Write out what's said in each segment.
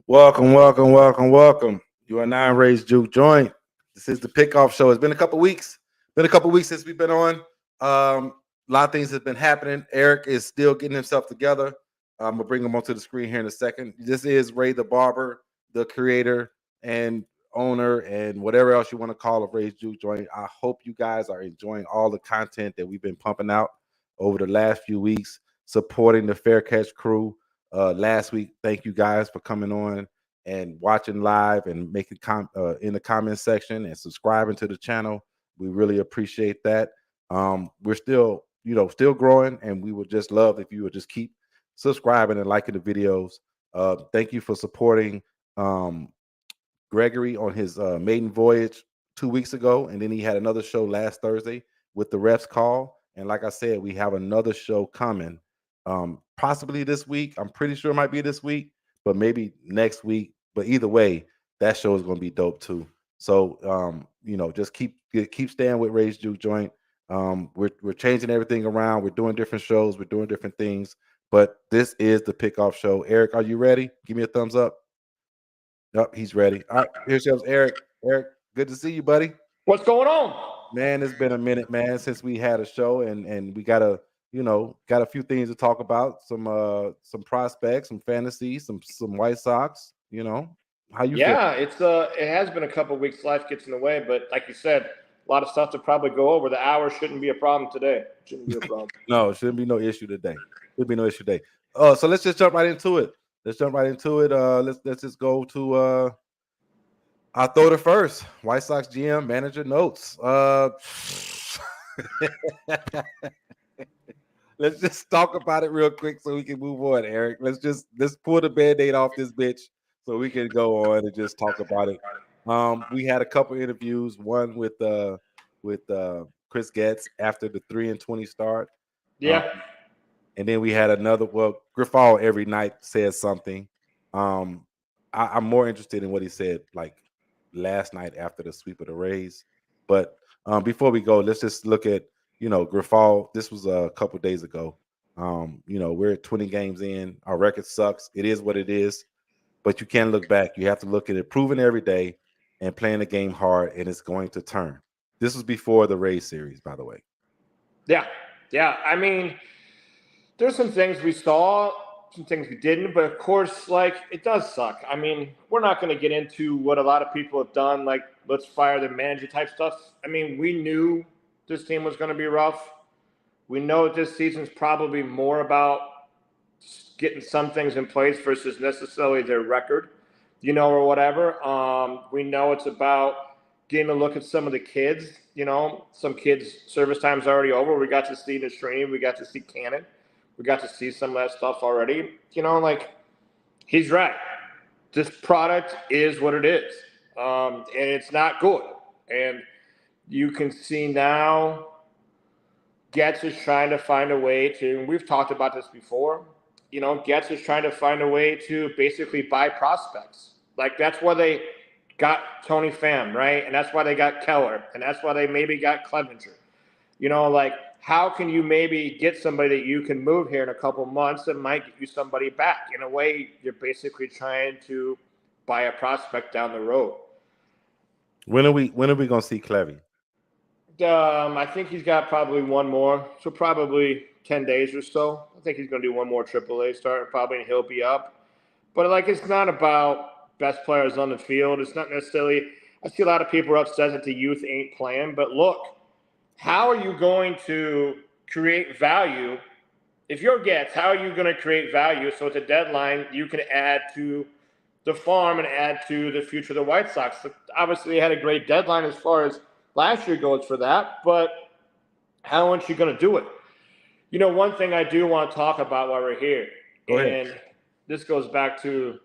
Welcome, welcome, welcome, welcome. You are now Rays Juke Joint. This is the Pickoff Show. It's been a couple weeks. Been a couple weeks since we've been on. A lot of things have been happening. Eric is still getting himself together. I'm gonna bring him onto the screen here in a second. This is Ray the Barber, the creator and owner, and whatever else you want to call of Ray's Juke Joint. I hope you guys are enjoying all the content that we've been pumping out over the last few weeks, supporting the Fair Catch crew. Last week, thank you guys for coming on and watching live and making in the comment section and subscribing to the channel. We really appreciate that. We're still, still growing, and we would just love if you would just keep subscribing and liking the videos. Thank you for supporting Gregory on his maiden voyage 2 weeks ago, and then he had another show last Thursday with the refs call. And like I said, we have another show coming. Possibly this week. I'm pretty sure it might be this week, but maybe next week. But either way, that show is going to be dope too. So just keep staying with Ray's Juke Joint. We're changing everything around. We're doing different shows. We're doing different things. But this is the Pickoff Show. Eric, are you ready? Give me a thumbs up. Yep, he's ready. All right, here comes Eric. Eric, good to see you, buddy. What's going on? Man, it's been a minute, man, since we had a show, and we got a few things to talk about. Some prospects, some fantasy, some White Sox. How you feel? Yeah, it has been a couple weeks. Life gets in the way, but like you said, a lot of stuff to probably go over. The hour shouldn't be a problem today. Shouldn't be a problem. No, it shouldn't be no issue today. Should be no issue today. So let's just jump right into it. Let's just go to I'll throw the first. White Sox GM manager notes. Let's just talk about it real quick so we can move on, Eric. Let's pull the Band-Aid off this bitch so we can go on and just talk about it. We had a couple interviews, one with Chris Getz after the 3-20 start. Yeah. And then we had another. Well, Griffall every night says something. I'm more interested in what he said like last night after the sweep of the Rays. But before we go, let's just look at Griffall. This was a couple days ago. We're at 20 games in. Our record sucks. It is what it is. But you can't look back. You have to look at it, proving every day and playing the game hard, and it's going to turn. This was before the Rays series, by the way. Yeah. I mean, there's some things we saw, some things we didn't, but of course, like, it does suck. I mean, we're not going to get into what a lot of people have done, like, let's fire the manager type stuff. I mean, we knew this team was going to be rough. We know that this season's probably more about getting some things in place versus necessarily their record, or whatever. We know it's about getting a look at some of the kids. Some kids' service time's already over. We got to see the stream. We got to see Cannon. We got to see some of that stuff already. He's right. This product is what it is. And it's not good. And you can see now Getz is trying to find a way to, and we've talked about this before, Getz is trying to find a way to basically buy prospects. Like, that's why they got Tony Pham, right? And that's why they got Keller. And that's why they maybe got Clevenger. How can you maybe get somebody that you can move here in a couple months that might get you somebody back? In a way, you're basically trying to buy a prospect down the road. When are we gonna see Clevy? I think he's got probably one more, so probably 10 days or so. I think he's going to do one more AAA start, probably, and he'll be up. But, it's not about best players on the field. It's not necessarily – I see a lot of people are upset that the youth ain't playing. But, look, how are you going to create value? If you're Getz, how are you going to create value so at the deadline you can add to the farm and add to the future of the White Sox? Obviously, they had a great deadline as far as – last year goes for that, but how aren't you going to do it? One thing I do want to talk about while we're here, and this goes back to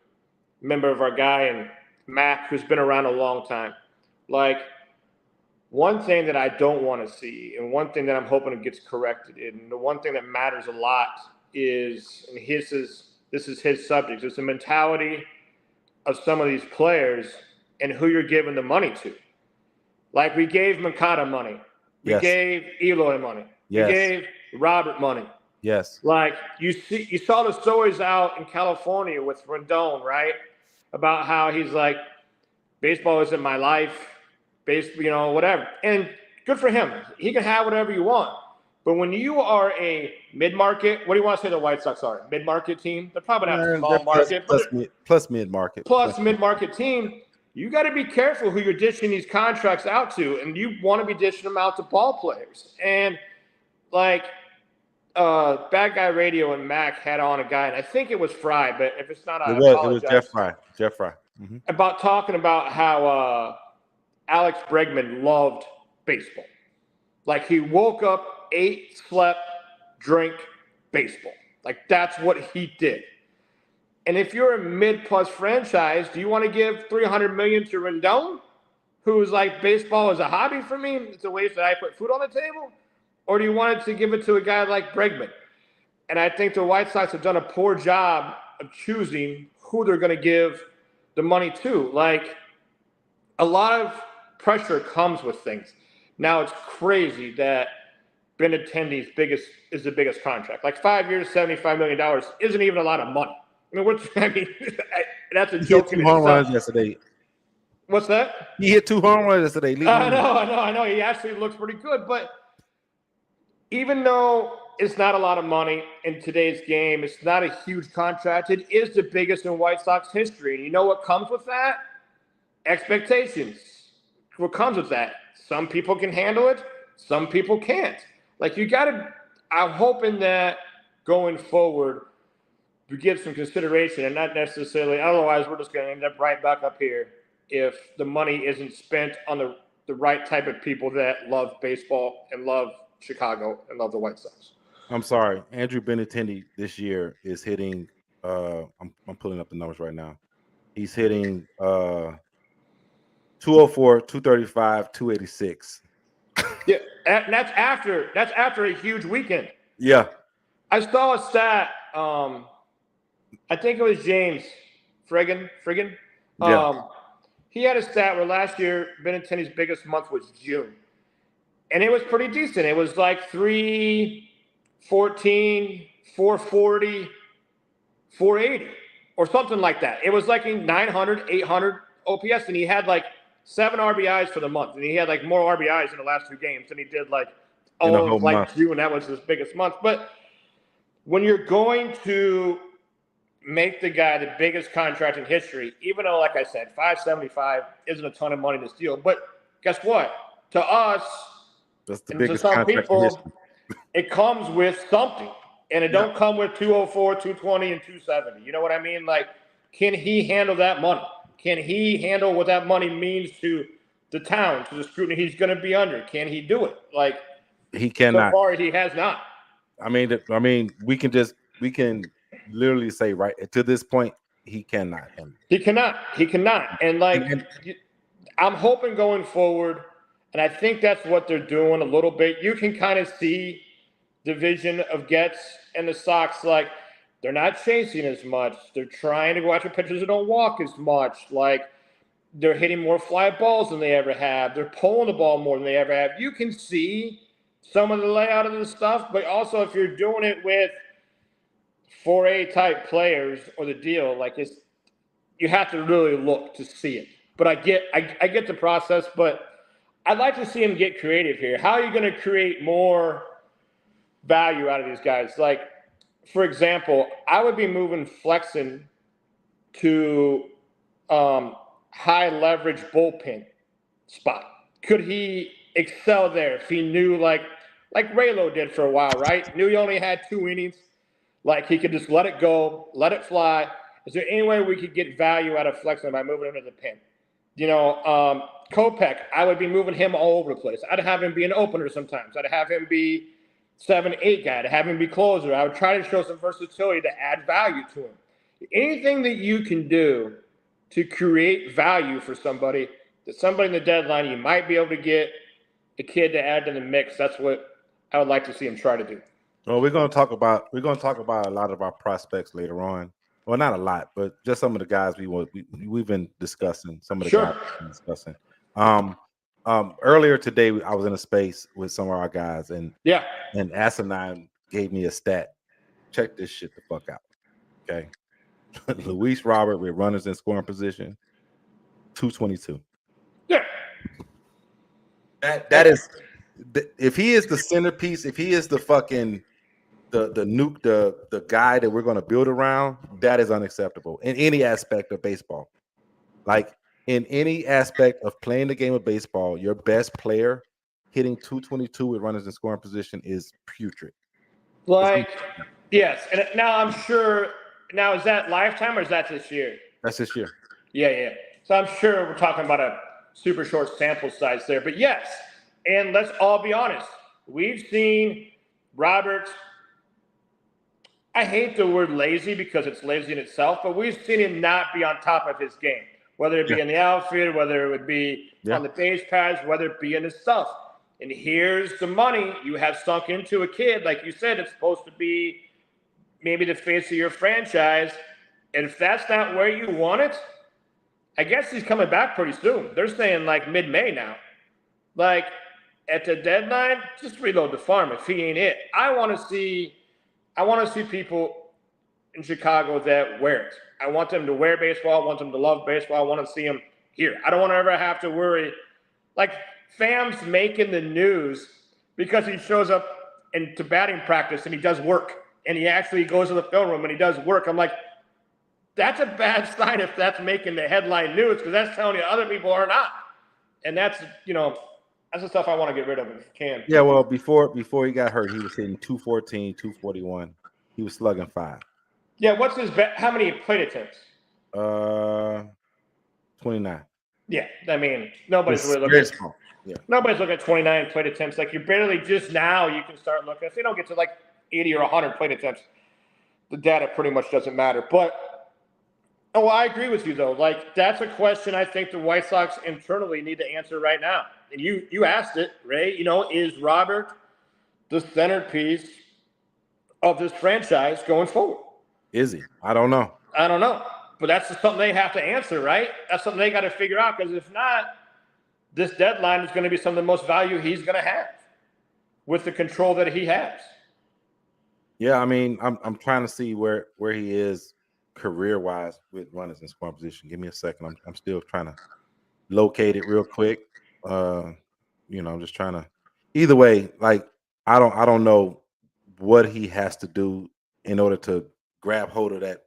a member of our guy and Mac, who's been around a long time. One thing that I don't want to see, and one thing that I'm hoping it gets corrected, and the one thing that matters a lot is, and this is his subject, is the mentality of some of these players and who you're giving the money to. Like, we gave Makata money. We gave Eloy money. Yes. We gave Robert money. Yes. Like, you saw the stories out in California with Rendon, right? about how he's like, baseball isn't my life, whatever. And good for him. He can have whatever you want. But when you are a mid-market, what do you want to say the White Sox are? Mid-market team? They're probably not a small market, plus mid-market. Plus mid-market team. You got to be careful who you're dishing these contracts out to, and you want to be dishing them out to ball players. And like Bad Guy Radio and Mac had on a guy, and I think it was Fry, but if it's not, I apologize. It was Jeff Fry. Jeff Fry. Mm-hmm. About talking about how Alex Bregman loved baseball. Like he woke up, ate, slept, drank baseball. Like that's what he did. And if you're a mid-plus franchise, do you want to give $300 million to Rendon, who's like, baseball is a hobby for me, it's a way that I put food on the table? Or do you want to give it to a guy like Bregman? And I think the White Sox have done a poor job of choosing who they're going to give the money to. Like, a lot of pressure comes with things. Now it's crazy that Benintendi's is the biggest contract. Like 5 years, $75 million isn't even a lot of money. That's a joke. He hit 2 home runs yesterday. What's that? He hit 2 home runs yesterday. I know. He actually looks pretty good. But even though it's not a lot of money in today's game, it's not a huge contract, it is the biggest in White Sox history. And you know what comes with that? Expectations. What comes with that? Some people can handle it. Some people can't. Like, I'm hoping that going forward, we give some consideration and not necessarily, otherwise we're just going to end up right back up here if the money isn't spent on the right type of people that love baseball and love Chicago and love the White Sox. I'm sorry. Andrew Benintendi this year is hitting, I'm pulling up the numbers right now. He's hitting 204, 235, 286. Yeah, and that's after a huge weekend. Yeah. I saw a stat, I think it was James Friggin. Yeah. He had a stat where last year Benintendi's biggest month was June. And it was pretty decent. It was like 314, 440, 480 or something like that. It was like 900, 800 OPS, and he had like 7 RBIs for the month. And he had like more RBIs in the last 2 games than he did like June. That was his biggest month. But when you're going to make the guy the biggest contract in history, even though, like I said, $575 isn't a ton of money to steal. But guess what? To us, that's the and biggest to some contract people, in history. It comes with something. And it don't come with 204, 220, and 270. You know what I mean? Like, can he handle that money? Can he handle what that money means to the town, to the scrutiny he's going to be under? Can he do it? Like, he cannot. So far, he has not. I mean, we can literally say right to this point, he cannot. He cannot. And I'm hoping going forward, and I think that's what they're doing a little bit. You can kind of see the vision of Getz and the Sox, like, they're not chasing as much. They're trying to go after pitchers that don't walk as much. Like, they're hitting more fly balls than they ever have. They're pulling the ball more than they ever have. You can see some of the layout of the stuff, but also if you're doing it with 4A type players or the deal, like, you have to really look to see it. But I get the process, but I'd like to see him get creative here. How are you going to create more value out of these guys? Like, for example, I would be moving Flexen to high leverage bullpen spot. Could he excel there if he knew, like Raylo did for a while, right? Knew he only had 2 innings. Like, he could just let it go, let it fly. Is there any way we could get value out of Flexen by moving him to the pen? Kopech, I would be moving him all over the place. I'd have him be an opener sometimes. I'd have him be 7-8 guy, to have him be closer. I would try to show some versatility to add value to him. Anything that you can do to create value for somebody, that somebody in the deadline you might be able to get a kid to add to the mix. That's what I would like to see him try to do. Well, we're going to talk about a lot of our prospects later on. Well, not a lot, but just some of the guys we've been discussing. Some of the guys we've been discussing. Earlier today, I was in a space with some of our guys, and Asinine gave me a stat. Check this shit the fuck out, okay? Luis Robert with runners in scoring position, 222. Yeah. That is, if he is the centerpiece, if he is the fucking the nuke, the guy that we're going to build around, that is unacceptable in any aspect of baseball. Like in any aspect of playing the game of baseball, your best player hitting 222 with runners in scoring position is putrid. Like, yes. And now I'm sure. Now, is that lifetime or is that this year? That's this year. Yeah. So I'm sure we're talking about a super short sample size there. But yes, and let's all be honest. We've seen Robert. I hate the word lazy because it's lazy in itself, but we've seen him not be on top of his game, whether it be in the outfield, whether it would be on the base paths, whether it be in his stuff. And here's the money you have sunk into a kid. Like you said, it's supposed to be maybe the face of your franchise. And if that's not where you want it, I guess he's coming back pretty soon. They're saying like mid-May now. Like at the deadline, just reload the farm if he ain't it. I want to see people in Chicago that wear it. I want them to wear baseball. I want them to love baseball. I want to see them here. I don't want to ever have to worry. Like Fam's making the news because he shows up into batting practice and he does work. And he actually goes to the film room and he does work. I'm like, that's a bad sign if that's making the headline news because that's telling you other people are not. And that's, that's the stuff I want to get rid of if you can. Yeah, well, before he got hurt, he was hitting 214, 241. He was slugging 5. Yeah, what's his how many plate attempts? 29. Yeah, I mean, nobody's really looking at nobody's looking at 29 plate attempts. Like you're barely just now you can start looking. If they don't get to like 80 or 100 plate attempts, the data pretty much doesn't matter. But I agree with you though. Like that's a question I think the White Sox internally need to answer right now. And you asked it, Ray. Is Robert the centerpiece of this franchise going forward? Is he? I don't know. But that's something they have to answer, right? That's something they got to figure out because if not, this deadline is going to be some of the most value he's going to have with the control that he has. Yeah, I mean, I'm trying to see where he is career-wise with runners in scoring position. Give me a second. I'm still trying to locate it real quick. I'm just trying to. Either way, like I don't know what he has to do in order to grab hold of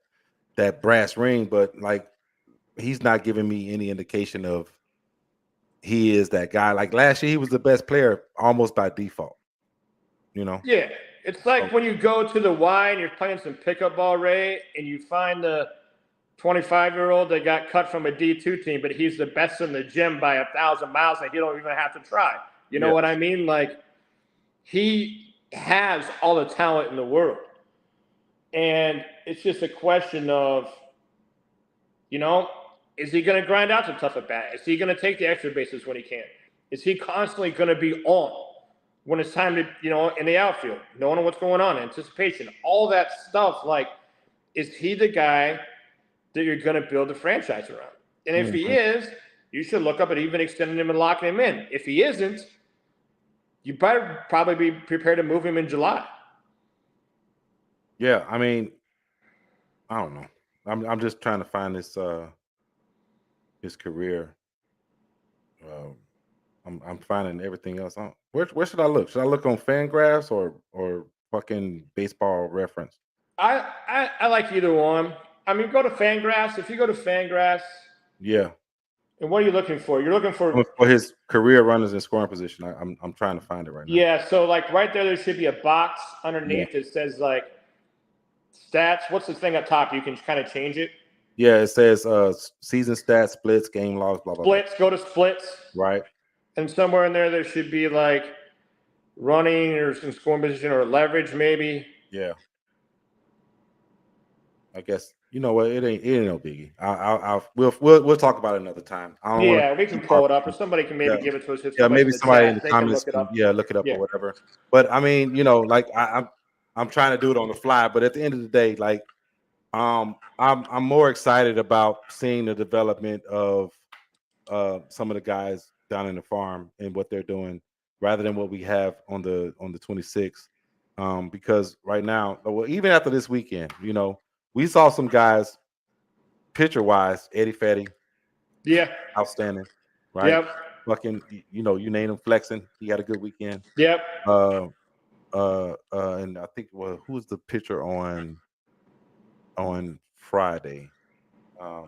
that brass ring, but like he's not giving me any indication of he is that guy. Like last year, he was the best player almost by default. Yeah, it's like when you go to the Y and you're playing some pickup ball, Ray, and you find the 25-year-old that got cut from a D2 team, but he's the best in the gym by 1,000 miles, and he don't even have to try. You know what I mean? Like he has all the talent in the world, and it's just a question of, is he going to grind out some tough at bat? Is he going to take the extra bases when he can? Is he constantly going to be on when it's time to, in the outfield, knowing what's going on, anticipation, all that stuff? Like, is he the guy that you're going to build the franchise around? And if he is, you should look up at even extending him and locking him in. If he isn't, you better probably be prepared to move him in July. Yeah, I mean, I don't know. I'm just trying to find his career. I'm finding everything else. Where should I look? Should I look on Fangraphs or fucking Baseball Reference? I like either one. I mean, go to Fangraphs. If you go to Fangraphs, yeah. And what are you looking for? You're looking for his career runners in scoring position. I'm trying to find it right now. Yeah, so like right there should be a box underneath that says like stats. What's the thing up top? You can kind of change it. Yeah, it says season stats, splits, game logs, blah blah. Splits. Go to splits. Right. And somewhere in there should be like running or some scoring position or leverage maybe. Yeah. I guess you know what, it ain't no biggie. We'll talk about it another time. We can pull it up, or somebody can maybe give it to us. Yeah, maybe somebody in the comments can look it up or whatever. But I mean, like I'm trying to do it on the fly. But at the end of the day, like I'm more excited about seeing the development of some of the guys down in the farm and what they're doing rather than what we have on the 26th. Because right now, well, even after this weekend, we saw some guys pitcher wise, Eddie Fetty, Yeah. outstanding, right? Yep. Fucking, you name him flexing. He had a good weekend. Yep. And I think who was the pitcher on Friday? I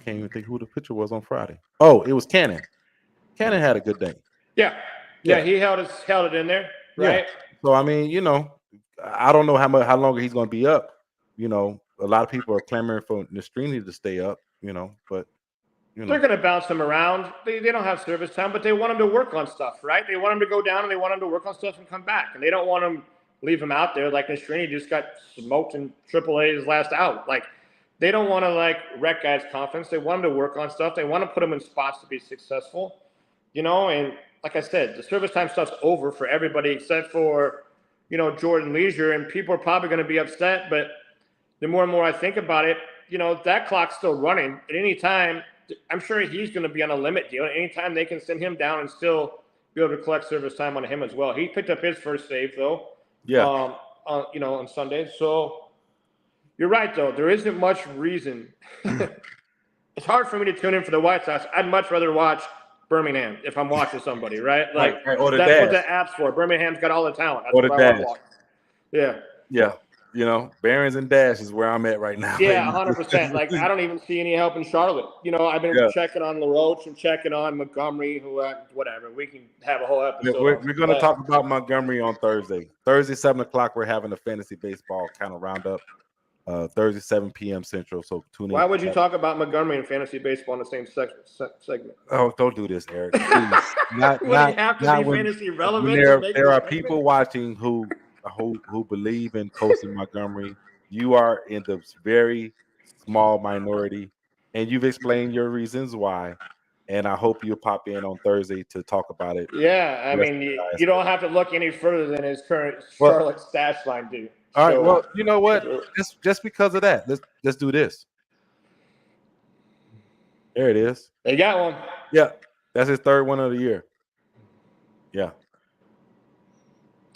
can't even think who the pitcher was on Friday. Oh, it was Cannon. Cannon had a good day. Yeah. He held it in there, right? Yeah. So I mean, I don't know how longer he's going to be up. A lot of people are clamoring for Nastrini to stay up. But they're going to bounce him around. They don't have service time, but they want him to work on stuff, right? They want him to go down and they want him to work on stuff and come back, and they don't want him leave him out there like Nastrini just got smoked in AAA's last out. Like, they don't want to wreck guys' confidence. They want him to work on stuff. They want to put him in spots to be successful, and like I said, the service time stuff's over for everybody except for, Jordan Leisure, and people are probably going to be upset. But the more and more I think about it, that clock's still running at any time. I'm sure he's going to be on a limit deal. Anytime they can send him down and still be able to collect service time on him as well. He picked up his first save though. Yeah. On Sunday. So you're right though. There isn't much reason. It's hard for me to tune in for the White Sox. I'd much rather watch Birmingham if I'm watching somebody, right? Like, right. Or the that's Dash. what the app's for. Birmingham's got all the talent. That's Or the what I wanna Dash. watch. Yeah. Yeah. Barons and Dash is where I'm at right now. Yeah, 100%. Like, I don't even see any help in Charlotte. I've been checking on LaRoche and checking on Montgomery, whatever. We can have a whole episode. We're going to talk about Montgomery on Thursday. Thursday, 7 o'clock, we're having a fantasy baseball kind of roundup. Thursday, 7 p.m. Central. So tune in. Why would you talk about Montgomery and fantasy baseball in the same segment? Oh, don't do this, Eric. Please. Would it have to be fantasy relevant? There are people watching who believe in Colson Montgomery. You are in the very small minority, and you've explained your reasons why. And I hope you'll pop in on Thursday to talk about it. Yeah, I mean, you don't have to look any further than his current Charlotte stash line, dude. All right. Well, you know what? Just because of that, let's do this. There it is. They got one. Yeah, that's his third one of the year. Yeah.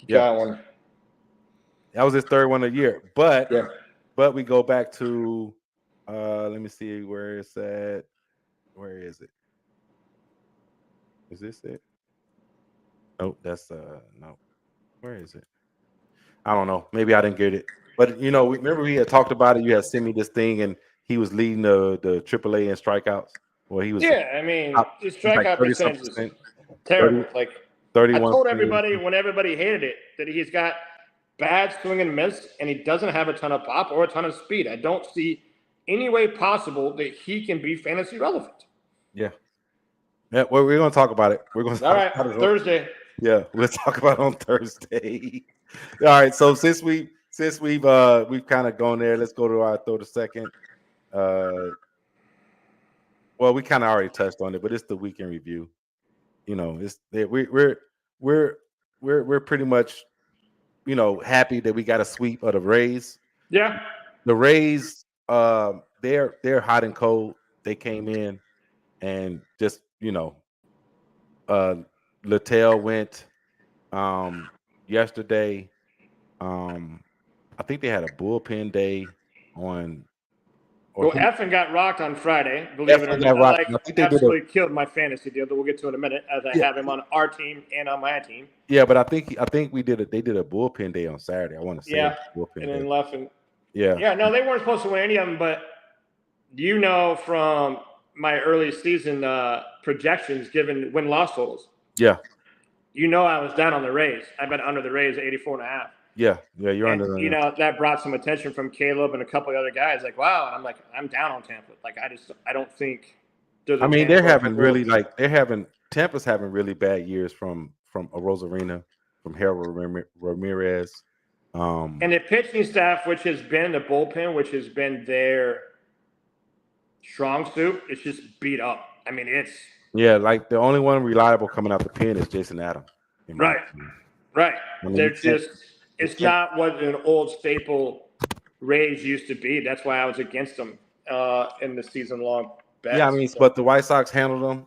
Got one. That was his third one of the year. But we go back to let me see where it's at. Where is it? Is this it? Nope, that's no. Where is it? I don't know. Maybe I didn't get it. But remember we had talked about it. You had sent me this thing, and he was leading the AAA in strikeouts. Well, he was. Yeah, I mean, his strikeout percentage is terrible. 31. I told everybody when everybody hated it that he's got bad swing and miss, and he doesn't have a ton of pop or a ton of speed. I don't see any way possible that he can be fantasy relevant. Yeah. Yeah, well, we're going to talk about it. We're going to all right, Thursday. Yeah, we'll talk about it on Thursday. All right, so since we've kind of gone there, let's go to our throw the second. Well, we kind of already touched on it, but it's the weekend review. It's we're pretty much happy that we got a sweep of the Rays. Yeah, the Rays, they're hot and cold. They came in and just Littell went yesterday. I think they had a bullpen day on. Effin got rocked on Friday. Believe it or not, absolutely killed my fantasy deal that we'll get to in a minute, as I have him on our team and on my team. Yeah, but I think they did a bullpen day on Saturday. I want to say bullpen and then left and yeah. No, they weren't supposed to win any of them, but from my early season projections, given win-loss totals. Yeah. I was down on the Rays. I bet under the Rays at 84.5. Yeah, you're under the. That brought some attention from Caleb and a couple of other guys. Like, wow, and I'm like, I'm down on Tampa. Like, I don't think. Tampa's having really bad years from a Rosarina, from Harold Ramirez, and the pitching staff, which has been the bullpen, which has been their strong suit, it's just beat up. I mean, it's like the only one reliable coming out the pen is Jason Adams. Right. They're just. It's not what an old staple Rays used to be. That's why I was against them in the season-long bet. Yeah, I mean, but the White Sox handled them.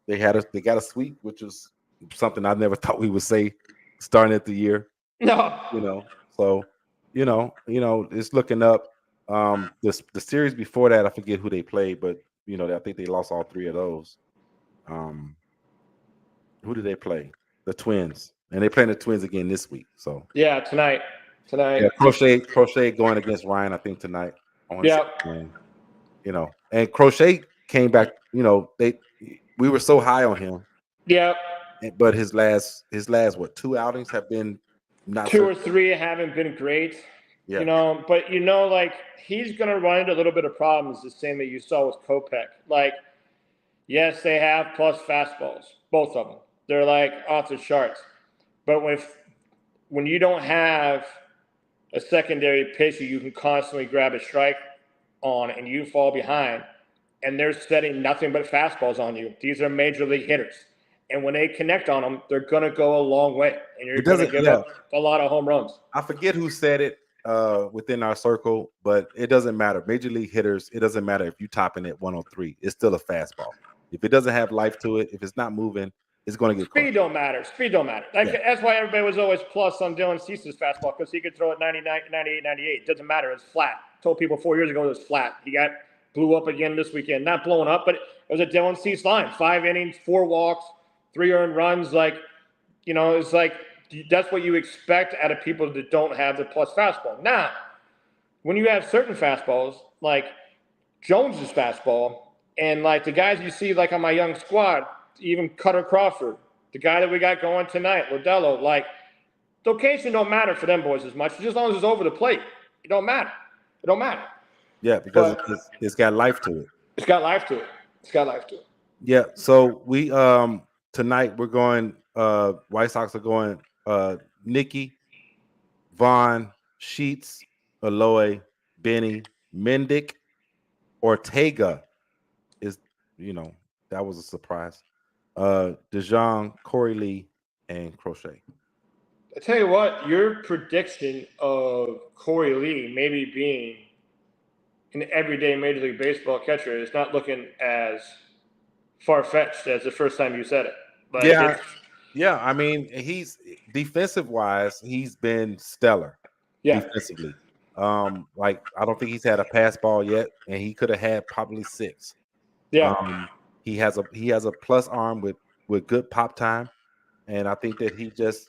They got a sweep, which was something I never thought we would say starting at the year. No. So it's looking up. The series before that, I forget who they played, but I think they lost all 3 of those. Who did they play? The Twins, and they playing the Twins again this week. So yeah, tonight. yeah, Crochet going against Ryan, I think tonight. Yeah. And Crochet came back. We were so high on him. Yeah. But his last 2 outings have been not 2 so or 3 haven't been great. Yeah. But like he's gonna run into a little bit of problems, the same that you saw with Kopech. Like, yes, they have plus fastballs, both of them. They're like off the charts. But when you don't have a secondary pitcher you can constantly grab a strike on and you fall behind, and they're setting nothing but fastballs on you. These are major league hitters. And when they connect on them, they're going to go a long way. And you're going to give up a lot of home runs. I forget who said it within our circle, but it doesn't matter. Major league hitters, it doesn't matter if you topping at 103. It's still a fastball. If it doesn't have life to it, if it's not moving, it's going to get Speed don't matter. Speed don't matter. That's why everybody was always plus on Dylan Cease's fastball, because he could throw it 99, 98, 98. It doesn't matter. It's flat. I told people 4 years ago it was flat. He blew up again this weekend. Not blowing up, but it was a Dylan Cease line. 5 innings, 4 walks, 3 earned runs. It's like that's what you expect out of people that don't have the plus fastball. Now, when you have certain fastballs, like Jones's fastball, and like the guys you see like on my young squad, even Cutter Crawford, the guy that we got going tonight, Lodello, like location don't matter for them boys as much. Just as long as it's over the plate, it don't matter. It don't matter. Yeah, because it's got life to it. It's got life to it. Yeah. So we tonight we're going. White Sox are going. Nikki, Vaughn, Sheets, Aloy, Benny, Mendick, Ortega is that was a surprise. DeJong, Corey Lee, and Crochet. I tell you what, your prediction of Corey Lee maybe being an everyday Major League Baseball catcher is not looking as far-fetched as the first time you said it. But yeah. I mean, he's defensive-wise, he's been stellar. Yeah. Defensively. I don't think he's had a pass ball yet, and he could have had probably 6. Yeah. He has a plus arm with good pop time, and I think that he just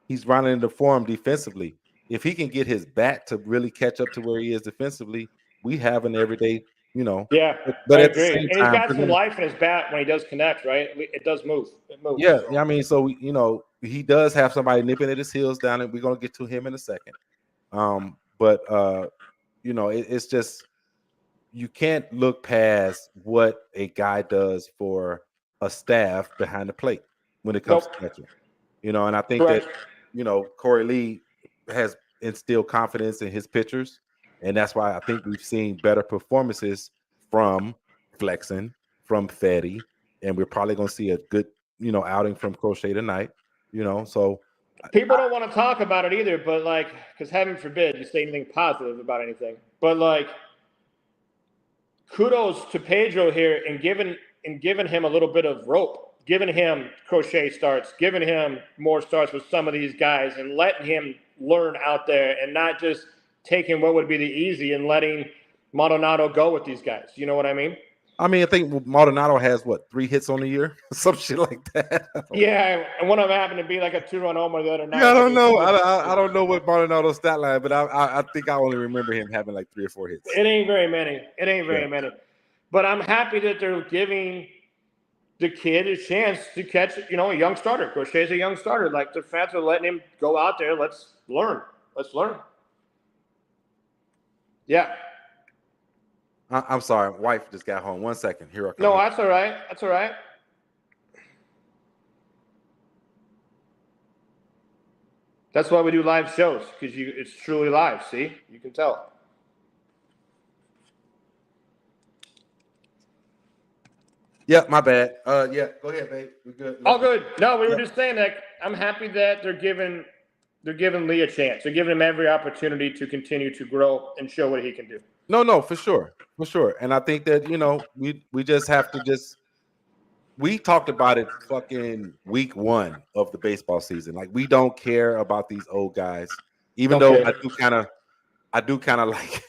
he's running into form defensively. If he can get his bat to really catch up to where he is defensively, we have an everyday Yeah, but I at agree. the same and he's time, got some life in his bat when he does connect, right? It does move. It moves. Yeah, I mean, so he does have somebody nipping at his heels down, and we're gonna get to him in a second. But it's just you can't look past what a guy does for a staff behind the plate when it comes to catching. And I think that Corey Lee has instilled confidence in his pitchers, and that's why I think we've seen better performances from Flexen, from Fetty, and we're probably going to see a good outing from Crochet tonight. So people don't want to talk about it either, but because heaven forbid you say anything positive about anything, but kudos to Pedro here in giving him a little bit of rope, giving him Crochet starts, giving him more starts with some of these guys, and letting him learn out there, and not just taking what would be the easy and letting Maldonado go with these guys. You know what I mean? I think Maldonado has 3 hits on the year, some shit like that. Yeah, and one of them happened to be like a 2-run homer the other night. Yeah, I don't know. I don't know what Maldonado's stat line, but I think I only remember him having like 3 or 4 hits. It ain't very many. But I'm happy that they're giving the kid a chance to catch, a young starter. Crochet's a young starter. Like, the fans are letting him go out there. Let's learn. Yeah. I'm sorry. Wife just got home. 1 second. Here I come. No, that's all right. That's why we do live shows, because it's truly live. See? You can tell. Yeah, my bad. Yeah, go ahead, babe. We're good. All good. No, we were just saying that I'm happy that they're giving Lee a chance. They're giving him every opportunity to continue to grow and show what he can do. No, for sure. And I think that we just have to we talked about it fucking week 1 of the baseball season. Like, we don't care about these old guys, even though I do kind of like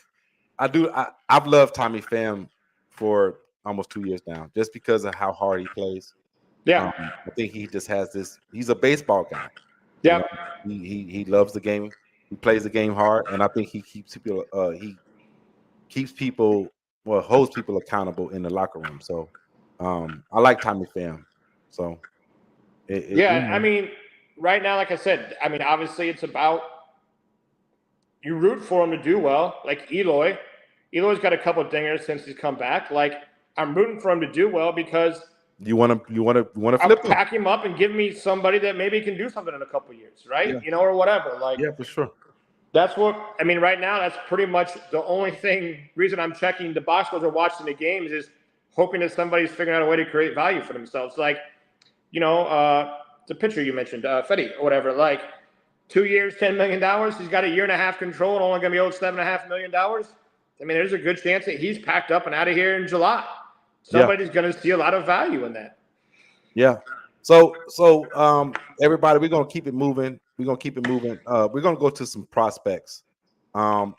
I've loved Tommy Pham for almost 2 years now, just because of how hard he plays. Yeah. I think he just has this. He's a baseball guy. You Yep. know, he loves the game. He plays the game hard, and I think he keeps people. Holds people accountable in the locker room. So, I like Tommy Pham. So, Yeah, I mean, right now, like I said, I mean, obviously, it's about you root for him to do well. Like Eloy, Eloy's got a couple of dingers since he's come back. Like I'm rooting for him to do well because you want to I'll flip him. pack him up and give me somebody that maybe can do something in a couple of years, right? Yeah. You know, or whatever. Like, Yeah, for sure. That's what I mean. Right now, that's pretty much the only reason I'm checking the box scores or watching the games is hoping that somebody's figuring out a way to create value for themselves. Like, the pitcher you mentioned, Fetty or whatever. Like, 2 years, $10 million. He's got a year and a half control and only going to be owed $7.5 million. I mean, there's a good chance that he's packed up and out of here in July. Somebody's going to see a lot of value in that. Yeah. So everybody, we're gonna keep it moving. We're gonna go to some prospects. And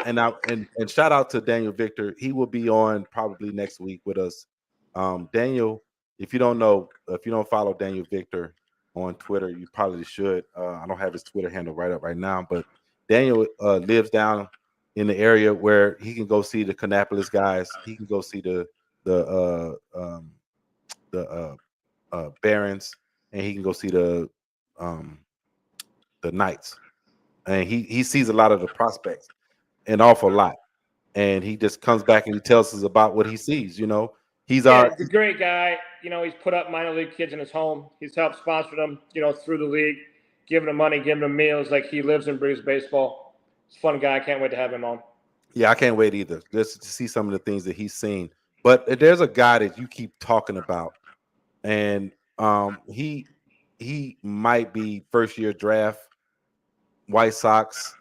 shout out to Daniel Victor. He will be on probably next week with us. Daniel, if you don't follow Daniel Victor on Twitter, you probably should. I don't have his Twitter handle right up right now, but Daniel lives down in the area where he can go see the Kannapolis guys. He can go see the Barons, and he can go see the Knights, and he sees a lot of the prospects, an awful lot, and he just comes back and he tells us about what he sees. You know, he's a great guy. You know, he's put up minor league kids in his home. He's helped sponsor them, through the league, giving them money, giving them meals. Like, he lives and breathes baseball. He's a fun guy. I can't wait to have him on. Yeah, I can't wait either. Just to see some of the things that he's seen. But there's a guy that you keep talking about, and he might be first year draft, White Sox,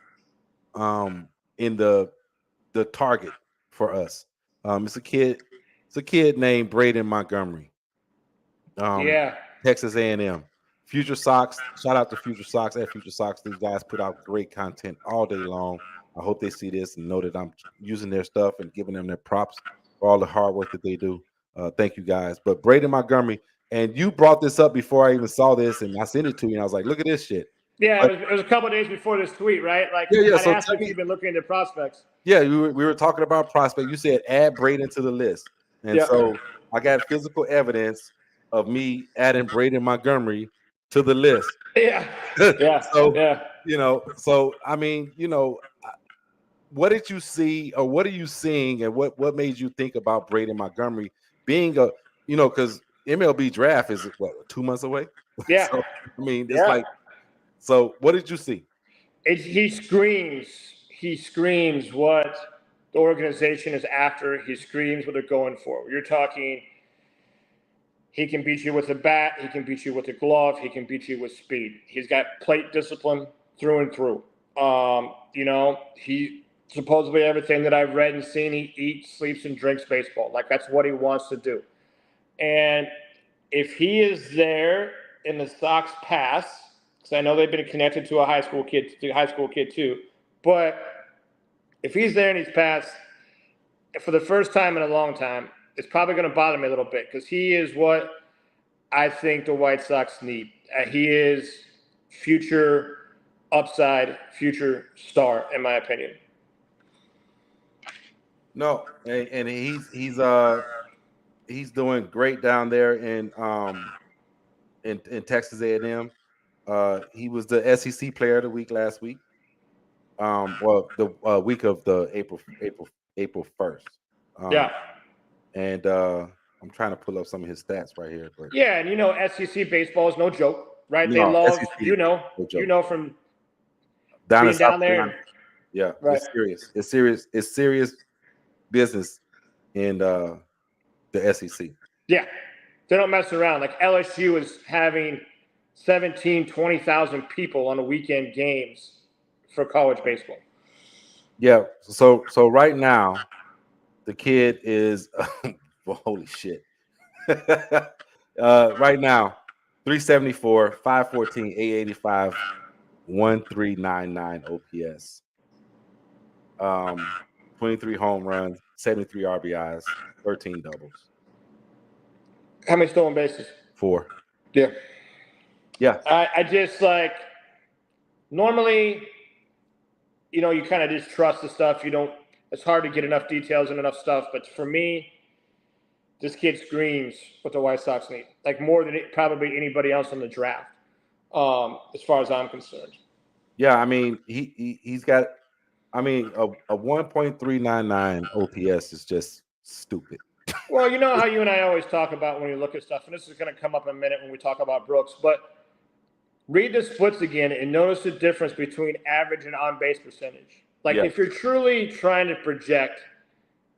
in the target for us. It's a kid named Braden Montgomery. Texas A&M. Future Sox, shout out to Future Sox at Future Sox. These guys put out great content all day long. I hope they see this and know that I'm using their stuff and giving them their props for all the hard work that they do. Thank you guys. But Braden Montgomery, and you brought this up before I even saw this, and I sent it to you, and I was like, look at this shit. Yeah, it was a couple of days before this tweet, right? Like, yeah. So asked if you've been looking into prospects. Yeah, we were talking about prospects. You said add Braden to the list, and so I got physical evidence of me adding Braden Montgomery to the list. Yeah. So I mean, what did you see, or what are you seeing, and what made you think about Braden Montgomery being because MLB draft is 2 months away? Yeah. So, I mean, it's like, so what did you see? He screams what the organization is after. He screams what they're going for. You're talking, he can beat you with a bat. He can beat you with a glove. He can beat you with speed. He's got plate discipline through and through. He supposedly, everything that I've read and seen, he eats, sleeps, and drinks baseball. Like, that's what he wants to do. And if he is there in the Sox pass, because I know they've been connected to a high school kid too, but if he's there and he's passed for the first time in a long time, it's probably going to bother me a little bit, because he is what I think the White Sox need. He is future upside, future star, in my opinion. No, and he's doing great down there in Texas A&M. He was the SEC Player of the Week last week. The week of the April 1st. And I'm trying to pull up some of his stats right here. But and SEC baseball is no joke, right? They love SEC, from down there. Yeah, right. It's serious business in the SEC. Yeah, they don't mess around. Like, LSU is having 20,000 people on the weekend games for college baseball. Yeah, so right now, the kid is holy shit. Right now, 374, 514, 885, 1399 OPS. 23 home runs, 73 RBIs, 13 doubles. How many stolen bases? 4. Yeah. Yeah. I just like normally, you know, you kind of just trust the stuff. You don't. It's hard to get enough details and enough stuff. But for me, this kid screams what the White Sox need, like more than probably anybody else in the draft, as far as I'm concerned. Yeah, I mean, he's got. I mean, a 1.399 OPS is just stupid. Well, you know how you and I always talk about when we look at stuff, and this is going to come up in a minute when we talk about Brooks, but read the splits again and notice the difference between average and on-base percentage. Like, if you're truly trying to project,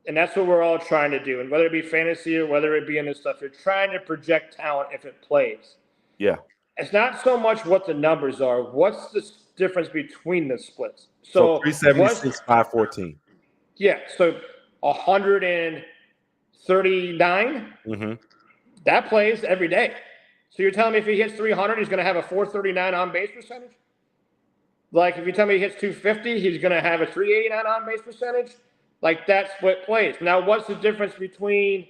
and that's what we're all trying to do, and whether it be fantasy or whether it be in this stuff, you're trying to project talent if it plays. Yeah. It's not so much what the numbers are. What's the difference between the splits? So 376, 514. Yeah, so 139, that plays every day. So you're telling me if he hits 300, he's going to have a 439 on-base percentage? Like, if you tell me he hits 250, he's going to have a 389 on-base percentage? Like, that's what plays. Now, what's the difference between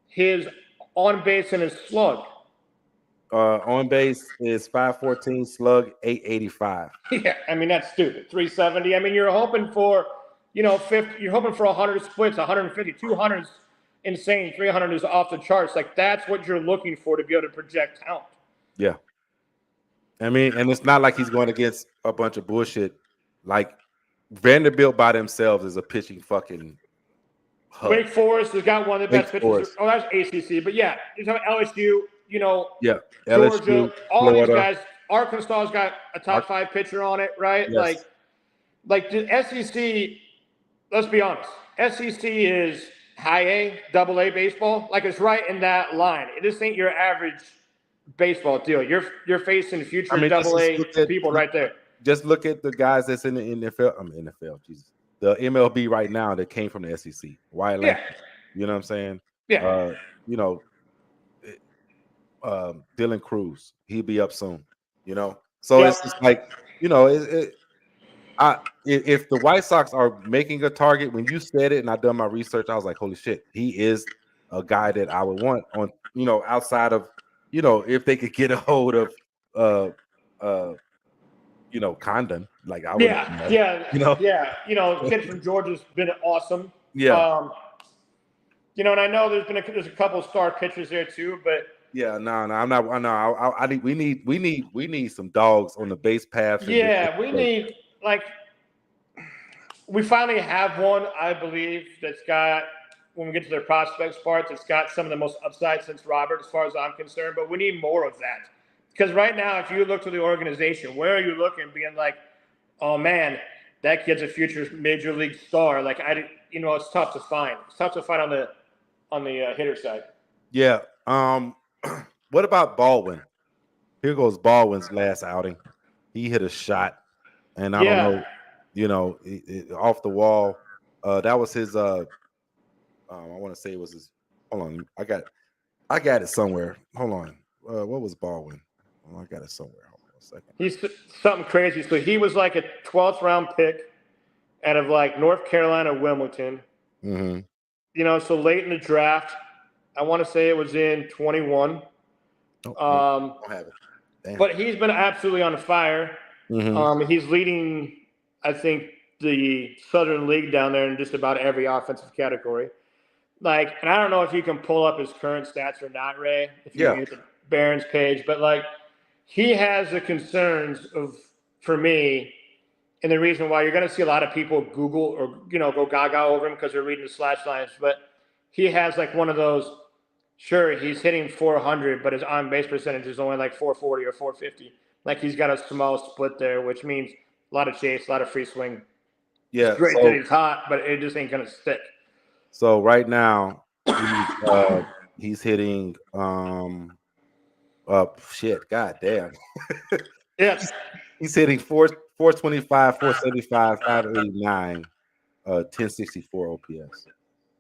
his on-base and his slug? On base is 514, slug 885. Yeah, I mean, that's stupid. 370. I mean, you're hoping for, you know, 50, you're hoping for 100 splits, 150, 200 is insane, 300 is off the charts. Like, that's what you're looking for to be able to project talent. Yeah. I mean, and it's not like he's going against a bunch of bullshit. Like, Vanderbilt by themselves is a pitching fucking hub. Wake Forest has got one of the best pitchers. Oh, that's ACC. But yeah, you're talking LSU, you know, LSU, Georgia, all Florida. these guys. Arkansas's got a top 5 pitcher on it, right? Yes. Like the SEC, let's be honest, SEC is high A, double A baseball. Like, it's right in that line. This ain't your average baseball deal. You're facing future double A people right there. Just look at the guys that's in the NFL. NFL, Jesus. The MLB right now that came from the SEC. Wyatt Langford. You know what I'm saying? Yeah. You know, Dylan Cruz. He'll be up soon. You know? So it's just like, you know, if the White Sox are making a target, when you said it and I done my research, I was like, holy shit, he is a guy that I would want on, you know, outside of, you know, if they could get a hold of you know, Condon, like I would, you know, kid from Georgia's been awesome. You know, and I know there's a couple of star pitchers there too, but I'm not. We need some dogs on the base path. Yeah, we need, like, we finally have one, I believe, that's got, when we get to their prospects part, that's got some of the most upside since Robert, as far as I'm concerned. But we need more of that. Because right now, if you look to the organization, where are you looking, being like, oh man, that kid's a future major league star? Like, you know, it's tough to find. It's tough to find on the hitter side. Yeah. What about Baldwin? Here goes Baldwin's last outing. He hit a shot, and I don't know, you know, off the wall. That was his. I want to say it was his. Hold on, I got it somewhere. Hold on. What was Baldwin? I got it somewhere. Hold on a second. He's something crazy. So he was like a 12th round pick out of like North Carolina, Wilmington. Mm-hmm. You know, so late in the draft, I want to say it was in 21. I don't have it. Damn. But he's been absolutely on fire. Mm-hmm. He's leading, I think, the Southern League down there in just about every offensive category. Like, and I don't know if you can pull up his current stats or not, Ray, if you get the Barron's page, but like, he has the concerns of, for me, and the reason why you're going to see a lot of people Google or, you know, go gaga over him because they're reading the slash lines, but he has like one of those, sure, he's hitting 400, but his on-base percentage is only like 440 or 450. Like, he's got a small split there, which means a lot of chase, a lot of free swing. Yeah. It's great that he's hot, but it just ain't going to stick. So right now, he's hitting shit, goddamn. Yes. He's hitting 425, 475, 589, 1064 OPS.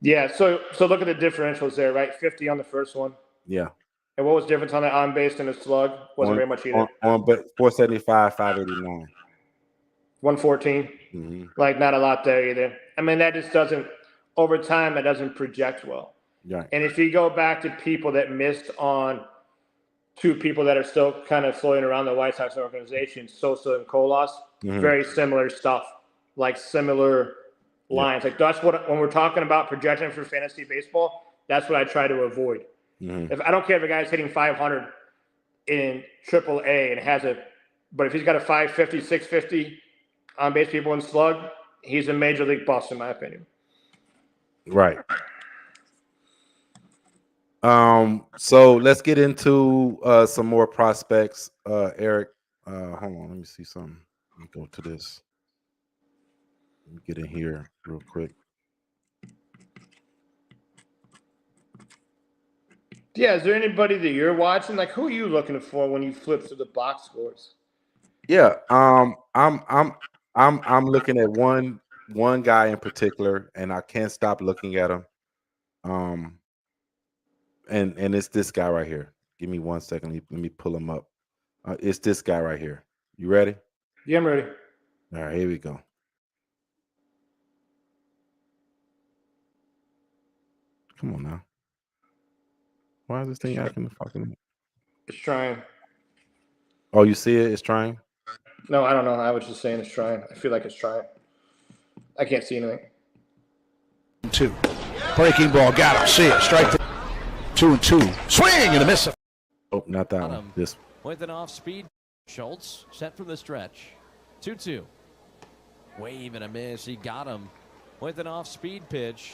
Yeah, so look at the differentials there, right? 50 on the first one. Yeah. And what was the difference on the on base and the slug? Wasn't very much either. But 475, 589. 114. Mm-hmm. Like, not a lot there either. I mean, that just doesn't, over time, that doesn't project well. Right. And if you go back to people that missed on two people that are still kind of floating around the White Sox organization, Sosa and Colas, very similar stuff, like similar lines. Like, that's what, when we're talking about projecting for fantasy baseball, that's what I try to avoid. If I don't care if a guy's hitting 500 in AAA and has but if he's got a 550, 650 on base people and slug, he's a major league bust, in my opinion. Right. So let's get into some more prospects. Eric, hold on, let me see something. Let me go to this. Let me get in here real quick. Yeah, is there anybody that you're watching? Like, who are you looking for when you flip through the box scores? Yeah, I'm looking at one guy in particular, and I can't stop looking at him. And it's this guy right here. Give me 1 second. Let me pull him up. It's this guy right here. You ready? Yeah, I'm ready. All right, here we go. Come on now. Why is this thing acting fucking? It's trying. Oh, you see it? It's trying. No, I don't know. I was just saying it's trying. I feel like it's trying. I can't see anything. 2. Breaking ball. Got him. See it. Strike 2-2. Swing and a miss. Oh, not that one. This. With an off-speed, Schultz set from the stretch. 2-2. Wave and a miss. He got him with an off-speed pitch.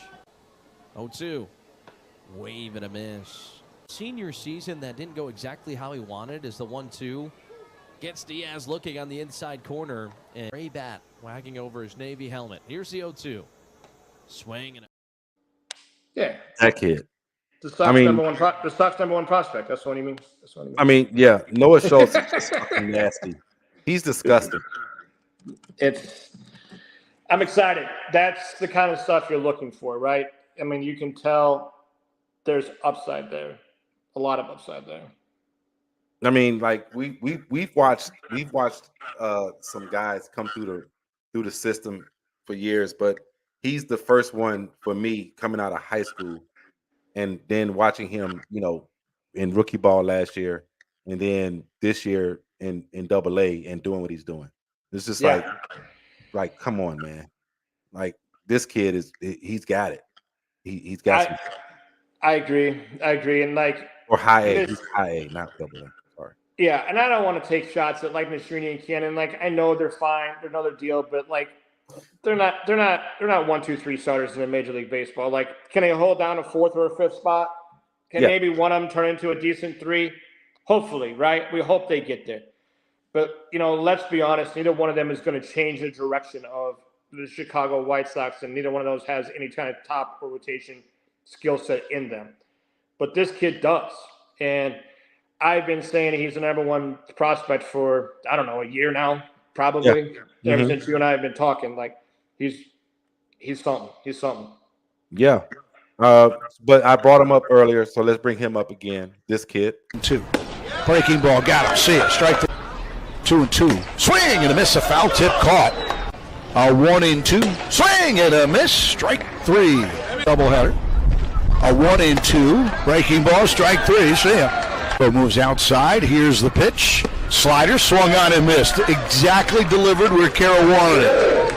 0-2. Wave and a miss. Senior season that didn't go exactly how he wanted is the 1-2. Gets Diaz looking on the inside corner. And Ray bat wagging over his Navy helmet. Here's the 0-2. Swing and a... Yeah. That kid. The Sox number one prospect. That's what you mean. I mean, yeah. Noah Schultz is just fucking nasty. He's disgusting. I'm excited. That's the kind of stuff you're looking for, right? I mean, you can tell there's upside there. A lot of upside there. I mean, like we've watched some guys come through the system for years, but he's the first one for me coming out of high school, and then watching him, in rookie ball last year, and then this year in AA and doing what he's doing. It's just like come on, man. Like, this kid he's got it. He's got some. I agree. And like, or high A, he's high A, not AA. Sorry. Yeah, and I don't want to take shots at like Mastrini and Cannon. Like, I know they're fine, they're another deal, but like they're not 1, 2, 3 starters in a Major League Baseball. Like, can they hold down a 4th or a 5th spot? Can maybe one of them turn into a decent 3? Hopefully, right? We hope they get there. But let's be honest, neither one of them is going to change the direction of the Chicago White Sox, and neither one of those has any kind of top or rotation skill set in them. But this kid does. And I've been saying he's the number one prospect for, I don't know, a year now, probably. Yeah. Ever since you and I have been talking. Like, he's something. He's something. Yeah. But I brought him up earlier, so let's bring him up again. This kid. 2. Breaking ball. Got him. See it. Strike 2-2. Swing and a miss. A foul tip caught. A 1-2. Swing and a miss. Strike 3. Doubleheader. A 1-2. Breaking ball. Strike 3. See ya. Moves outside. Here's the pitch. Slider swung on and missed. Exactly delivered where Carroll wanted it.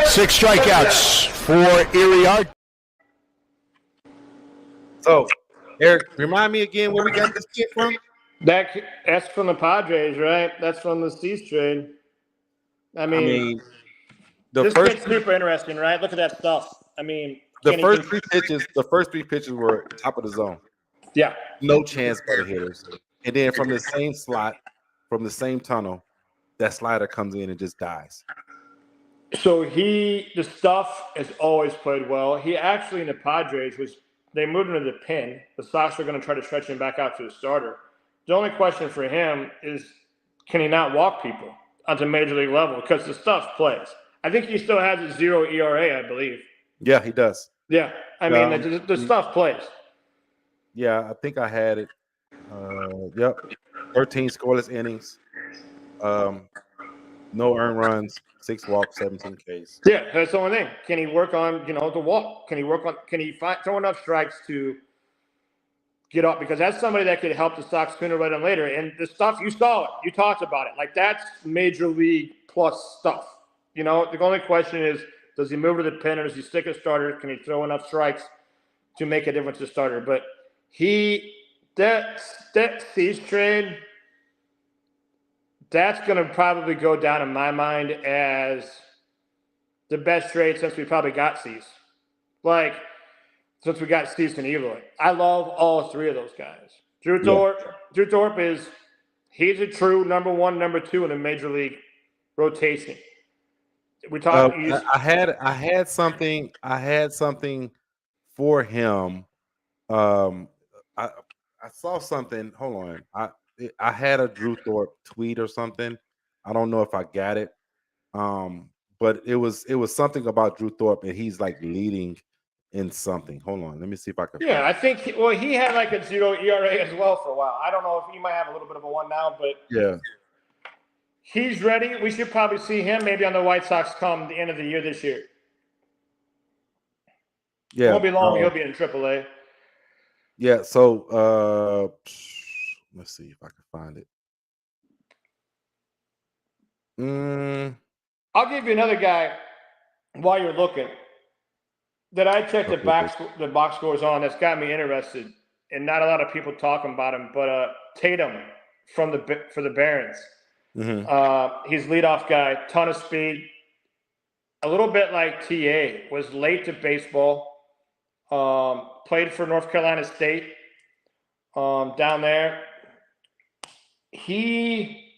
6 strikeouts for Iriart. So, Eric, remind me again where we got this kid from? That's from the Padres, right? That's from the Cease trade. I mean this kid's super interesting, right? Look at that stuff. I mean, the first 3 pitches were top of the zone. Yeah. No chance by the hitters. And then from the same slot, from the same tunnel, that slider comes in and just dies. So the stuff has always played well. He actually, in the Padres, they moved him to the pin. The Sox are going to try to stretch him back out to the starter. The only question for him is, can he not walk people at the major league level? Because the stuff plays. I think he still has a 0 ERA, I believe. Yeah, he does. Yeah. I mean, the stuff plays. Yeah, I think I had it. Yep. 13 scoreless innings. no earned runs, 6 walks, 17 Ks. Yeah, that's the only thing. Can he work on, the walk? Can he throw enough strikes to get up? Because that's somebody that could help the Sox sooner rather than later. And the stuff, you saw it. You talked about it. Like, that's major league plus stuff. The only question is, does he move to the pen or does he stick a starter? Can he throw enough strikes to make a difference to starter? But that Cease trade, that's going to probably go down in my mind as the best trade since we probably got Cease. Like, since we got Cease and Eloy. I love all three of those guys. Drew Thorpe he's a true number one, number two in the major league rotation. We talked. I had something for him. I saw something. Hold on. I had a Drew Thorpe tweet or something. I don't know if I got it. But it was something about Drew Thorpe and he's like leading in something. Hold on, let me see if I can. Yeah, I think he had like a 0 ERA as well for a while. I don't know if he might have a little bit of a 1 now, but yeah, he's ready. We should probably see him maybe on the White Sox come the end of the year this year. Yeah, it won't be long. He'll be in AAA. Yeah, so let's see if I can find it. I'll give you another guy while you're looking that I checked the box scores on that's got me interested, and not a lot of people talking about him, but Tatum for the Barons. Mm-hmm. He's leadoff guy, ton of speed, a little bit like TA, was late to baseball, played for North Carolina State down there. He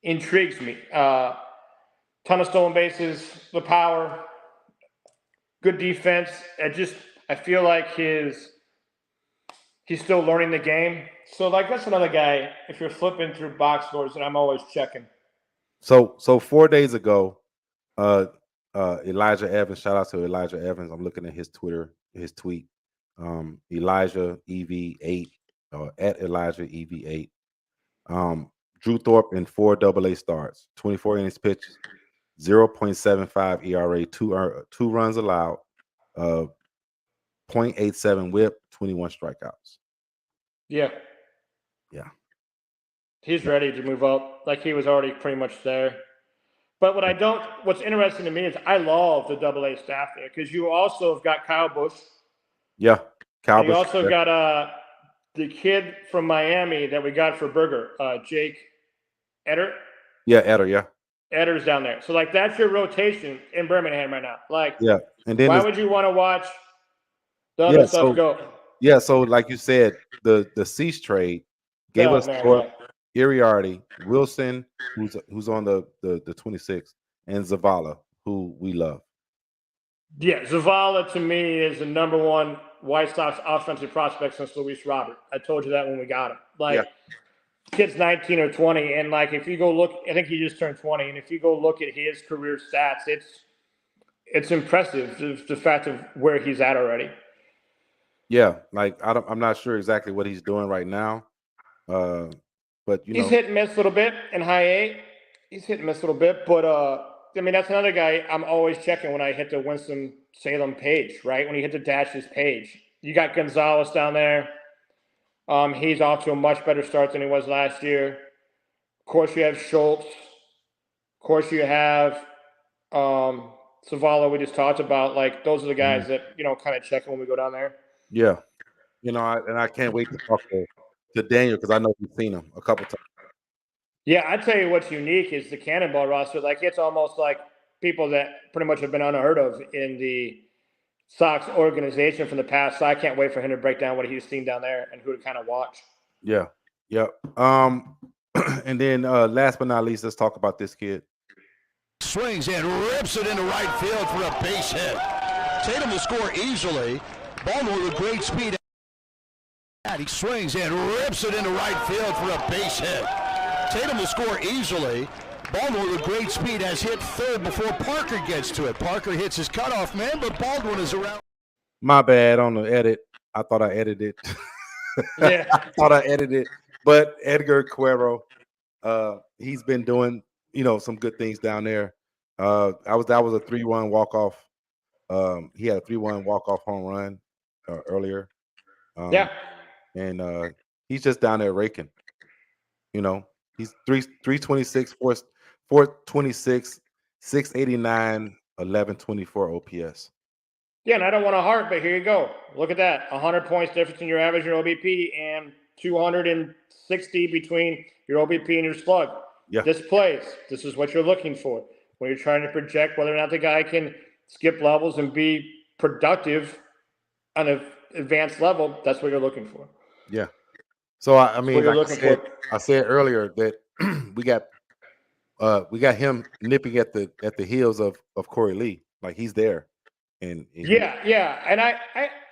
intrigues me. Ton of stolen bases, the power, good defense. I feel like he's still learning the game. So, like, that's another guy, if you're flipping through box scores, that I'm always checking. So 4 days ago, Elijah Evans, shout out to Elijah Evans. I'm looking at his tweet. Elijah EV8, at Elijah EV8. Drew Thorpe in 4 AA starts, 24 innings pitched, 0.75 ERA, 2 runs allowed, 0.87 whip, 21 strikeouts. Yeah. He's ready to move up. Like, he was already pretty much there. But what's interesting to me is I love the AA staff there, because you also have got Kyle Busch. Yeah. Kyle Busch. You also got the kid from Miami that we got for Burger, Jake Eder. Yeah, Eder, yeah. Eder's down there. So, like, that's your rotation in Birmingham right now. Like, yeah. And then why would you want to watch the other stuff go? Yeah, so like you said, the Cease trade gave us Thorpe, Iriarty, Wilson, who's on the 26th, and Zavala, who we love. Yeah, Zavala to me is the number one White Sox offensive prospect since Luis Robert. I told you that when we got him. Like, kid's 19 or 20, and like, if you go look, I think he just turned 20, and if you go look at his career stats, it's impressive, the fact of where he's at already. Yeah, like I'm not sure exactly what he's doing right now, but he's hit and miss a little bit in high A. He's hit and miss a little bit, but I mean, that's another guy I'm always checking when I hit the Winston-Salem page, right? When you hit the Dashes page, you got Gonzalez down there. He's off to a much better start than he was last year. Of course, you have Schultz. Of course, you have Zavala. We just talked about. Like, those are the guys that kind of check when we go down there. Yeah, I can't wait to talk to Daniel, because I know you've seen him a couple times. Yeah, I tell you what's unique is the Cannonball roster. Like, it's almost like people that pretty much have been unheard of in the Sox organization from the past. So I can't wait for him to break down what he's seen down there and who to kind of watch. Yeah. And then last but not least, let's talk about this kid. Swings and rips it into right field for a base hit. Tatum will score easily. Baltimore with great speed. He swings and rips it into right field for a base hit. Tatum will score easily. Baldwin with great speed has hit third before Parker gets to it. Parker hits his cutoff man, but Baldwin is around. My bad on the edit. I thought I edited. Yeah. I thought I edited. But Edgar Cuero, he's been doing some good things down there. That was a 3-1 walk-off. He had a 3-1 walk-off home run earlier. And he's just down there raking. He's 326, 426, 689, 1124 OPS. Yeah, and I don't want to harp, but here you go. Look at that. 100 points difference in your average and your OBP and 260 between your OBP and your slug. Yeah. This plays. This is what you're looking for when you're trying to project whether or not the guy can skip levels and be productive on an advanced level. That's what you're looking for. Yeah. So I mean, like I said earlier that we got him nipping at the heels of Corey Lee. Like he's there. And yeah. And I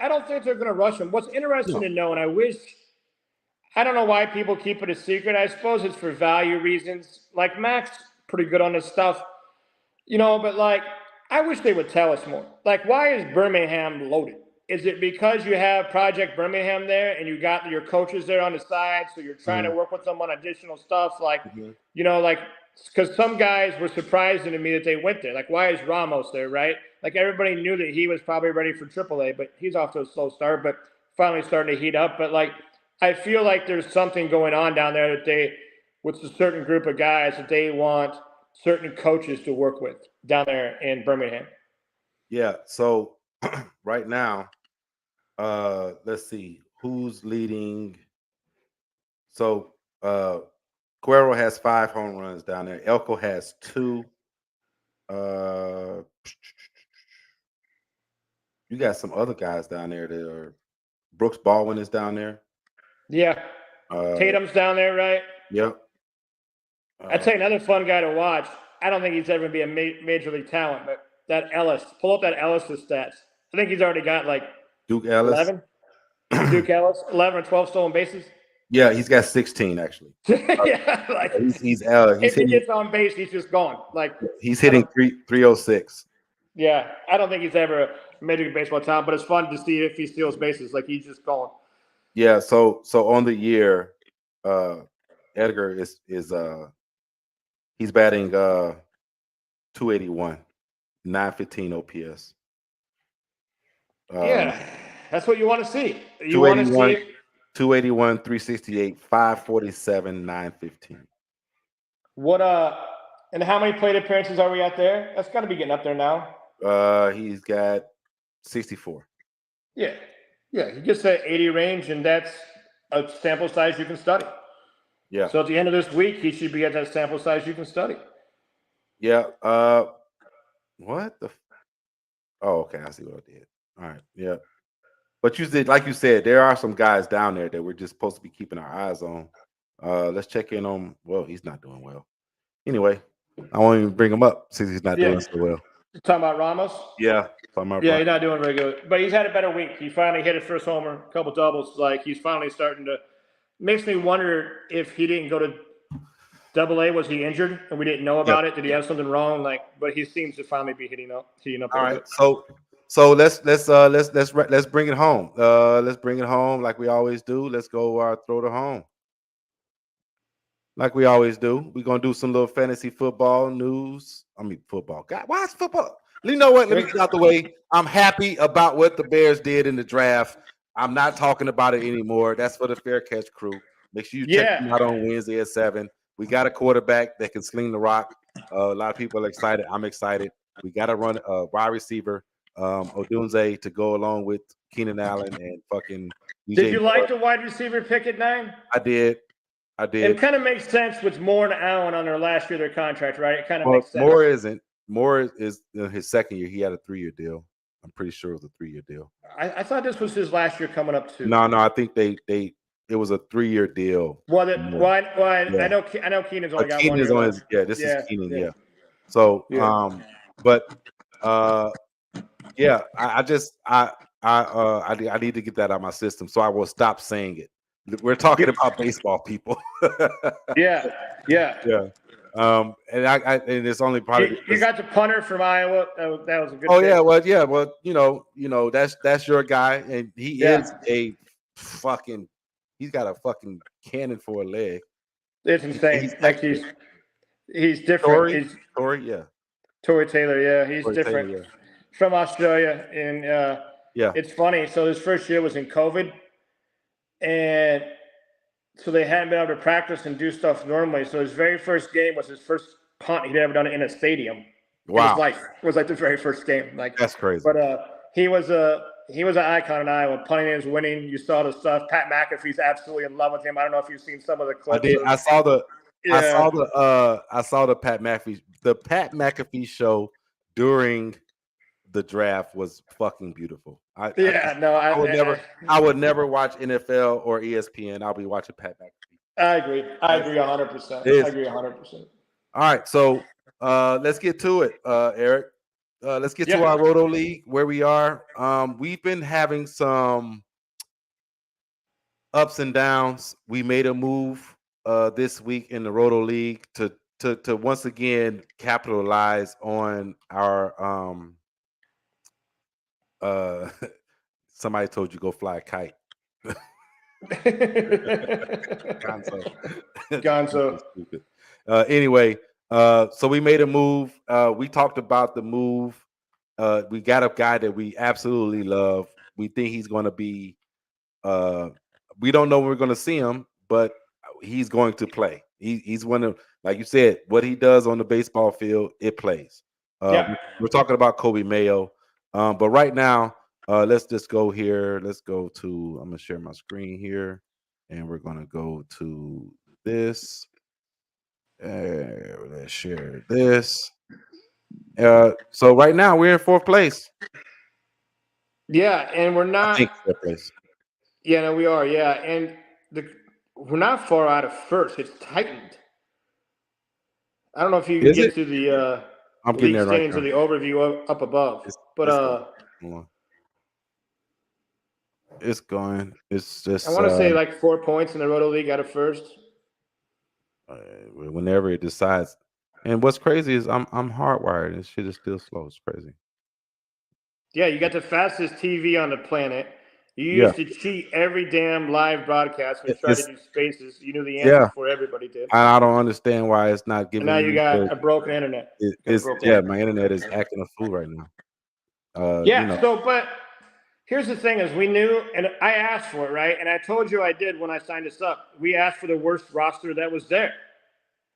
don't think they're going to rush him. What's interesting to know, and I don't know why people keep it a secret. I suppose it's for value reasons. Like Mac's pretty good on this stuff, but like I wish they would tell us more. Like, why is Birmingham loaded? Is it because you have Project Birmingham there and you got your coaches there on the side, so you're trying to work with them on additional stuff? Like, because some guys were surprising to me that they went there. Like, why is Ramos there, right? Like, everybody knew that he was probably ready for AAA, but he's off to a slow start, but finally starting to heat up. But, like, I feel like there's something going on down there that with a certain group of guys that they want certain coaches to work with down there in Birmingham. Yeah, so right now, let's see who's leading. So Cuero has 5 home runs down there. Elko has 2. You got some other guys down there that are. Brooks Baldwin is down there. Yeah. Tatum's down there, right? Yep. I'd say another fun guy to watch. I don't think he's ever going to be a major league talent, but that Ellis. Pull up that Ellis' stats. I think he's already got like Duke Ellis. 11. Duke Ellis, 11 or 12 stolen bases. Yeah, he's got 16 actually. Yeah, like he's if he gets on base, he's just gone. Like he's hitting 306. Yeah, I don't think he's ever a major league baseball talent, but it's fun to see if he steals bases. Like he's just gone. Yeah, so on the year, Edgar is he's batting 281, 915 OPS. Yeah, that's what you want to see. You want to see 281, 368, 547, 915. What and how many plate appearances are we at there? That's got to be getting up there now. He's got 64. Yeah, he gets that 80 range, and that's a sample size you can study. Yeah. So at the end of this week, he should be at that sample size you can study. Yeah. What the? Oh, okay. I see what I did. All right. Yeah. But you said, like you said, there are some guys down there that we're just supposed to be keeping our eyes on. Let's check in on. Well, he's not doing well. Anyway, I won't even bring him up since he's not doing so well. You're talking about Ramos? Yeah. Yeah, he's not doing very good. But he's had a better week. He finally hit his first homer, a couple doubles. Like he's finally starting to. Makes me wonder if he didn't go to AA. Was he injured and we didn't know about it? Did he have something wrong? Like, but he seems to finally be heating up. All right. So let's bring it home. Let's bring it home like we always do. Let's go throw to home. Like we always do. We're gonna do some little fantasy football news. I mean football. God, why is football? You know what? Let me get out the way. I'm happy about what the Bears did in the draft. I'm not talking about it anymore. That's for the Fair Catch crew. Make sure you check them out on Wednesday at 7. We got a quarterback that can sling the rock. A lot of people are excited. I'm excited. We got to run a wide receiver, Odunze, to go along with Keenan Allen and fucking DJ. Did you like the wide receiver pick at 9? I did. It kind of makes sense with Moore and Allen on their last year of their contract, right? It kind of makes sense. Moore isn't. Moore is his second year. He had a 3-year deal. I'm pretty sure it was a 3-year deal. I thought this was his last year coming up too. No. I think it was a 3-year deal. I know Keenan's only got 1 year. This is Keenan. Yeah. So, I need to get that out of my system, so I will stop saying it. We're talking about baseball, people. Yeah. And it's only probably you got the punter from Iowa. That was a good. Oh pick. Well, that's your guy, and he is he's got a fucking cannon for a leg. It's insane. He's different. He's Tory Taylor. Yeah, he's Tory different. Taylor, From Australia, and yeah. it's funny. So his first year was in COVID, and so they hadn't been able to practice and do stuff normally. So his very first game was his first punt he'd ever done in a stadium in his life. It was like the very first game. Like that's crazy. But he was an icon in Iowa. Punting is winning. You saw the stuff. Pat McAfee's absolutely in love with him. I don't know if you've seen some of the clips. I did. I saw the Pat McAfee show during the draft was fucking beautiful. I would never watch NFL or ESPN. I'll be watching Pat McAfee. I agree 100%. I agree 100%. All right, so let's get to it, Eric. Let's get to our Roto League where we are. We've been having some ups and downs. We made a move this week in the Roto League to once again capitalize on our somebody told you go fly a kite. Gonzo. Anyway, so we made a move. We talked about the move. We got a guy that we absolutely love. We think he's going to be. We don't know when we're going to see him, but he's going to play. He's one of, like you said, what he does on the baseball field, it plays. We're talking about Kobe Mayo, but right now, let's just go here. Let's go to. I'm going to share my screen here, and we're going to go to this. Let's share this. So right now we're in fourth place. Yeah, and we're not. I think fourth place. Yeah, no, we are. Yeah, and we're not far out of first. It's tightened. I don't know if you can get to the I'm getting there right now. or the overview up above, it's going. It's just. I want to say like 4 points in the Roto League out of first. Whenever it decides, and what's crazy is I'm hardwired and shit is still slow. It's crazy. Yeah, you got the fastest TV on the planet. You used to cheat every damn live broadcast when you tried to do spaces. You knew the answer before everybody did. I don't understand why it's not giving. And now you got a broken internet. My internet is acting a fool right now. But here's the thing: is we knew, and I asked for it, right? And I told you I did when I signed this up. We asked for the worst roster that was there.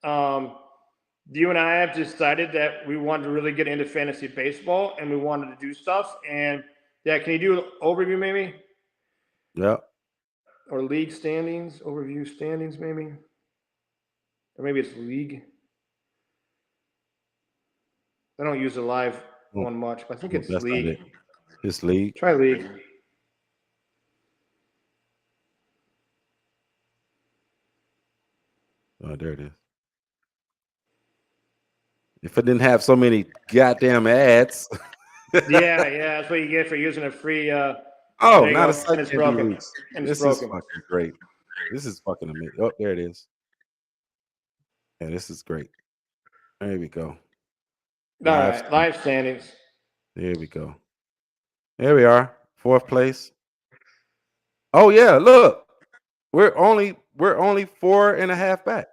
You and I have decided that we wanted to really get into fantasy baseball, and we wanted to do stuff. And can you do an overview maybe? Yeah. Or league standings, overview standings maybe, or maybe it's league. I don't use the live one much, but I think it's league. It's league. Try league. Oh, there it is. If it didn't have so many goddamn ads. That's what you get for using a free. Not a second. It's broken. This is fucking great. This is fucking amazing. Oh, there it is. Yeah, this is great. There we go. All right, live standings. There we go. There we are. Fourth place. Oh yeah, look. We're only 4.5 back.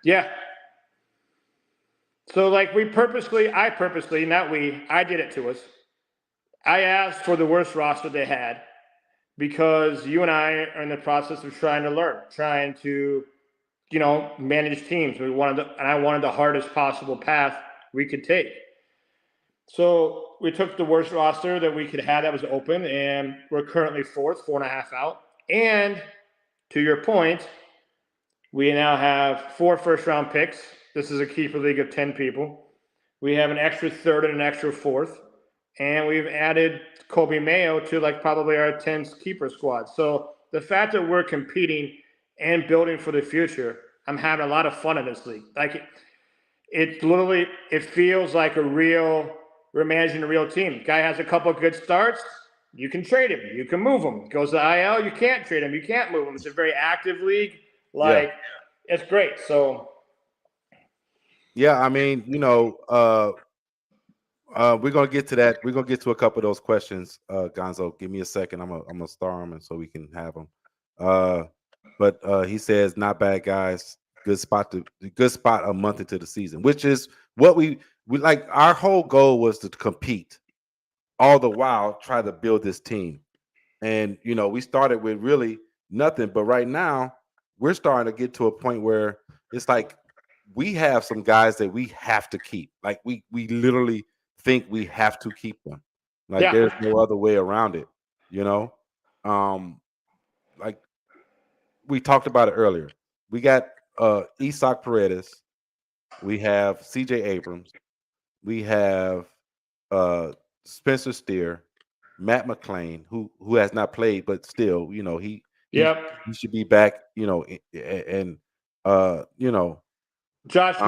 Yeah. So like I did it to us. I asked for the worst roster they had because you and I are in the process of trying to learn, trying to, manage teams. I wanted the hardest possible path we could take. So we took the worst roster that we could have that was open, and we're currently fourth, 4.5 out. And to your point, we now have 4 first-round picks. This is a keeper league of 10 people. We have an extra third and an extra fourth. And we've added Kobe Mayo to probably our 10th keeper squad. So the fact that we're competing and building for the future, I'm having a lot of fun in this league. It feels like we're managing a real team. Guy has a couple of good starts. You can trade him. You can move him. Goes to IL. You can't trade him. You can't move him. It's a very active league. It's great. So. Yeah, I mean, we're gonna get to that. We're gonna get to a couple of those questions, Gonzo. Give me a second. I'm gonna star them, and so we can have them. But he says, "Not bad, guys. good spot a month into the season, which is what we like. Our whole goal was to compete, all the while try to build this team. And we started with really nothing, but right now we're starting to get to a point where it's like we have some guys that we have to keep. Like we literally think we have to keep them. Like there's no other way around it, like we talked about it earlier. We got Isaac Paredes, we have CJ Abrams, we have Spencer Steer, Matt McClain, who has not played, but still, he should be back, and Josh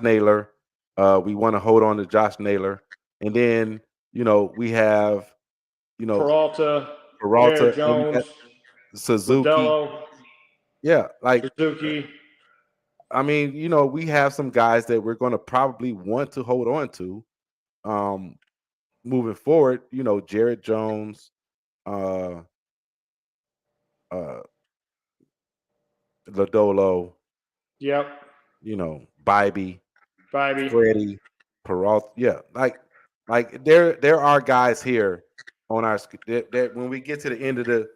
Naylor. We want to hold on to Josh Naylor, and then we have Peralta, Peralta, Jones, Suzuki. Rodello, Suzuki. I mean, we have some guys that we're going to probably want to hold on to moving forward. Jared Jones, Lodolo. Yep. Bybee, Freddie, Peralta. Yeah, like there are guys here on our that when we get to the end of the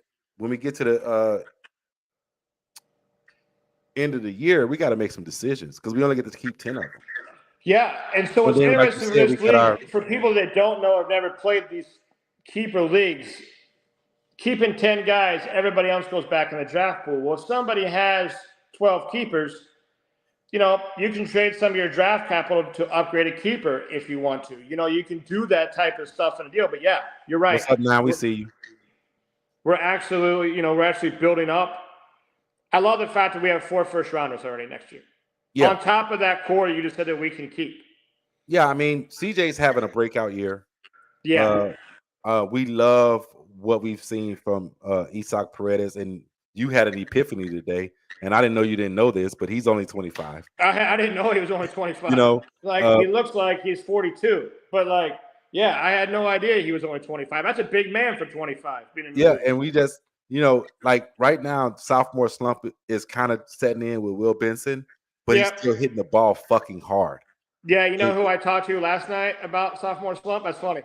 end of the year, we got to make some decisions because we only get to keep 10 of them. Yeah, and so what's interesting with this league, for people that don't know or have never played these keeper leagues, keeping 10 guys, everybody else goes back in the draft pool. Well, if somebody has 12 keepers, you can trade some of your draft capital to upgrade a keeper if you want to. You can do that type of stuff in a deal. But yeah, you're right. What's up now? We see you. We're actually building up. I love the fact that we have 4 first-rounders already next year. Yeah. On top of that core, you just said that we can keep. Yeah, I mean, CJ's having a breakout year. Yeah. We love what we've seen from Isaac Paredes, and you had an epiphany today. And I didn't know you didn't know this, but he's only 25. I didn't know he was only 25. He looks like he's 42. But I had no idea he was only 25. That's a big man for 25. And we just, right now, sophomore slump is kind of setting in with Will Benson, but he's still hitting the ball fucking hard. Yeah, who I talked to last night about sophomore slump? That's funny.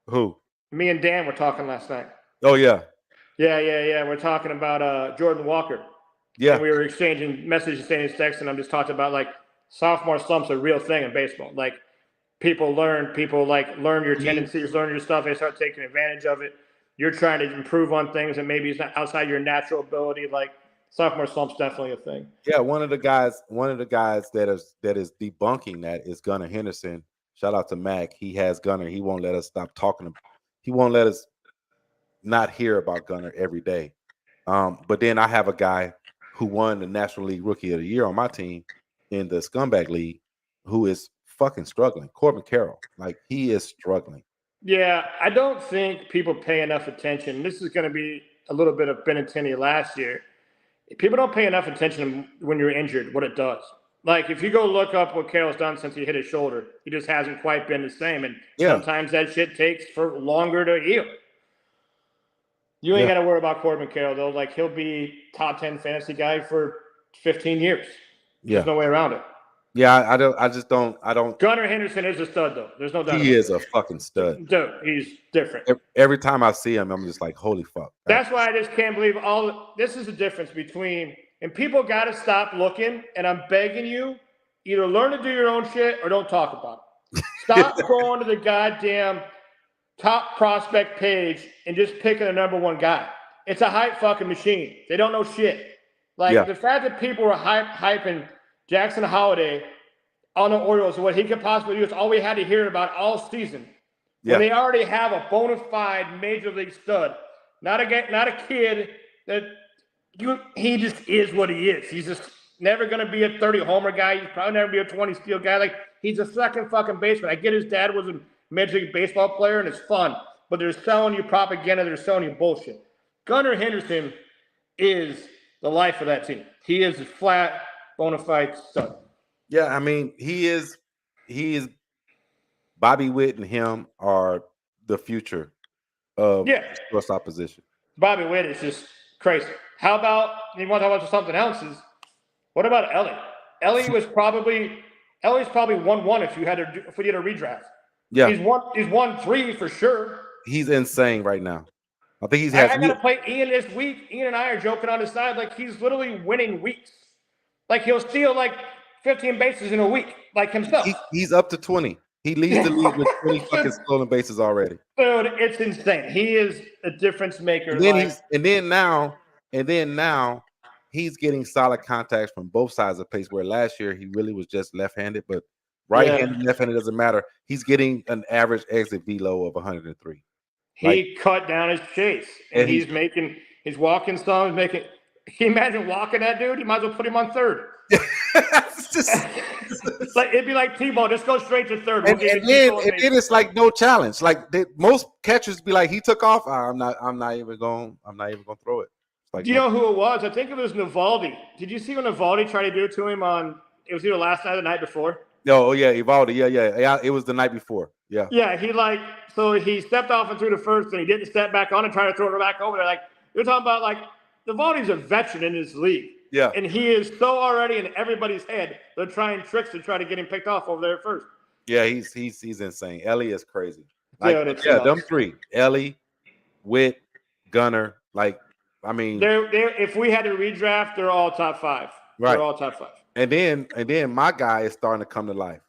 Who? Me and Dan were talking last night. Oh, yeah. Yeah. We're talking about Jordan Walker. Yeah. And we were exchanging messages, saying texts, and I'm just talking about sophomore slump's a real thing in baseball. People learn your tendencies, learn your stuff, they start taking advantage of it. You're trying to improve on things and maybe it's not outside your natural ability. Sophomore slump's definitely a thing. Yeah, one of the guys that is debunking that is Gunnar Henderson. Shout out to Mac. He has Gunnar. He won't let us stop talking. He won't let us not hear about Gunnar every day. But then I have a guy who won the National League Rookie of the Year on my team in the Scumbag League, who is fucking struggling. Corbin Carroll, he is struggling. Yeah, I don't think people pay enough attention. This is going to be a little bit of Benintendi last year. People don't pay enough attention when you're injured, what it does. If you go look up what Carroll's done since he hit his shoulder, he just hasn't quite been the same. And sometimes that shit takes for longer to heal. You ain't got to worry about Corbin Carroll, though. He'll be top 10 fantasy guy for 15 years. There's no way around it. Yeah, I don't. Gunnar Henderson is a stud, though. There's no doubt. He is a fucking stud. Dude, he's different. Every time I see him, I'm just like, holy fuck. That's why I just can't believe this is the difference between, and people got to stop looking, and I'm begging you, either learn to do your own shit or don't talk about it. Stop going to the goddamn top prospect page and just picking the number one guy. It's a hype fucking machine. They don't know shit. The fact that people were hyping Jackson Holiday on the Orioles and what he could possibly do is all we had to hear about all season. Yeah. When they already have a bona fide major league stud, not a kid that he just is what he is. He's just never going to be a 30 homer guy. He's probably never be a 20 steal guy. He's a second fucking baseman. I get his dad was a Major League Baseball player and it's fun, but they're selling you propaganda. They're selling you bullshit. Gunnar Henderson is the life of that team. He is a flat, bona fide stud. Yeah, I mean, he is Bobby Witt and him are the future of shortstop position. Bobby Witt is just crazy. How about, you want to talk about something else, is What about Ellie? Ellie's probably 1-1 if we did a redraft. Yeah, He's 1-3 for sure. He's insane right now. I think he's I has. got to play Ian this week. Ian and I are joking on the side like he's literally winning weeks. Like he'll steal like 15 bases in a week, like himself. He's up to 20. He leads the league with 20 fucking stolen bases already. Dude, it's insane. He is a difference maker. And then now he's getting solid contacts from both sides of the plate. Where last year he really was just left-handed, but right-handed, left-handed doesn't matter. He's getting an average exit velo of 103. He cut down his chase, and he's making his walking style. Can you imagine walking that dude? You might as well put him on third. It'd be like T-ball, just go straight to third. And then it's like no challenge. Like most catchers be like, he took off. I'm not even going to throw it. Like, do you know who it was? I think it was Navaldi. Did you see when Navaldi tried to do it to him it was either last night or the night before? Oh yeah, Evaldi. Yeah. It was the night before. Yeah. Yeah, he stepped off and threw the first, and he didn't step back on and try to throw it back over there. Like you're talking about, like Navaldi's a veteran in this league. Yeah. And he is so already in everybody's head. They're trying tricks to try to get him picked off over there first. Yeah, he's insane. Ellie is crazy. Like, Dude, them three. Ellie, Witt, Gunner. Like, I mean, they're if we had to redraft, they're all top 5. Right. They're all top 5. And then my guy is starting to come to life.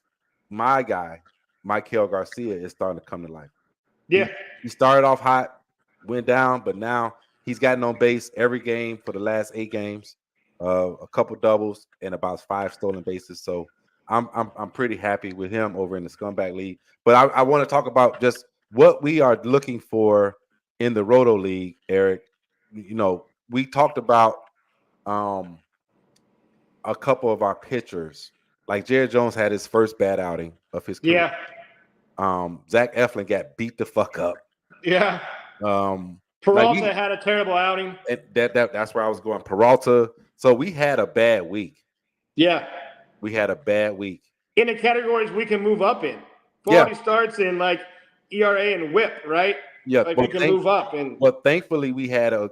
My guy, Michael Garcia, is starting to come to life. Yeah. He started off hot, went down, but now he's gotten on base every game for the last 8 games. A couple doubles and about 5 stolen bases. So I'm pretty happy with him over in the Scumbag League. But I want to talk about just what we are looking for in the Roto League, Eric. You know, we talked about a couple of our pitchers. Like Jared Jones had his first bad outing of his career. Yeah. Zach Eflin got beat the fuck up. Yeah. Peralta had a terrible outing. That's where I was going. Peralta. So we had a bad week. Yeah. We had a bad week. In the categories we can move up in. Quality starts in like ERA and WHIP, right? Yeah. Like we can move up. But thankfully we had a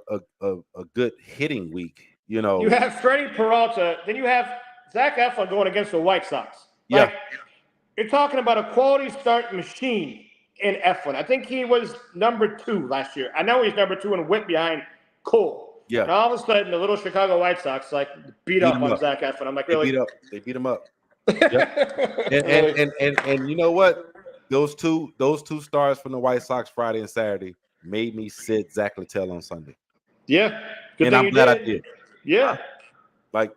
good hitting week. You know. You have Freddie Peralta, then you have Zach Eflin going against the White Sox. Like, you're talking about a quality start machine in Eflin. I think he was number 2 last year. I know he's number 2 in WHIP behind Cole. Yeah. And all of a sudden, the little Chicago White Sox beat up on Zach Eflin. I'm like, really? They beat him up. and you know what? Those two stars from the White Sox Friday and Saturday made me sit Zach Littell on Sunday. Yeah. And I'm glad I did. Yeah. Like,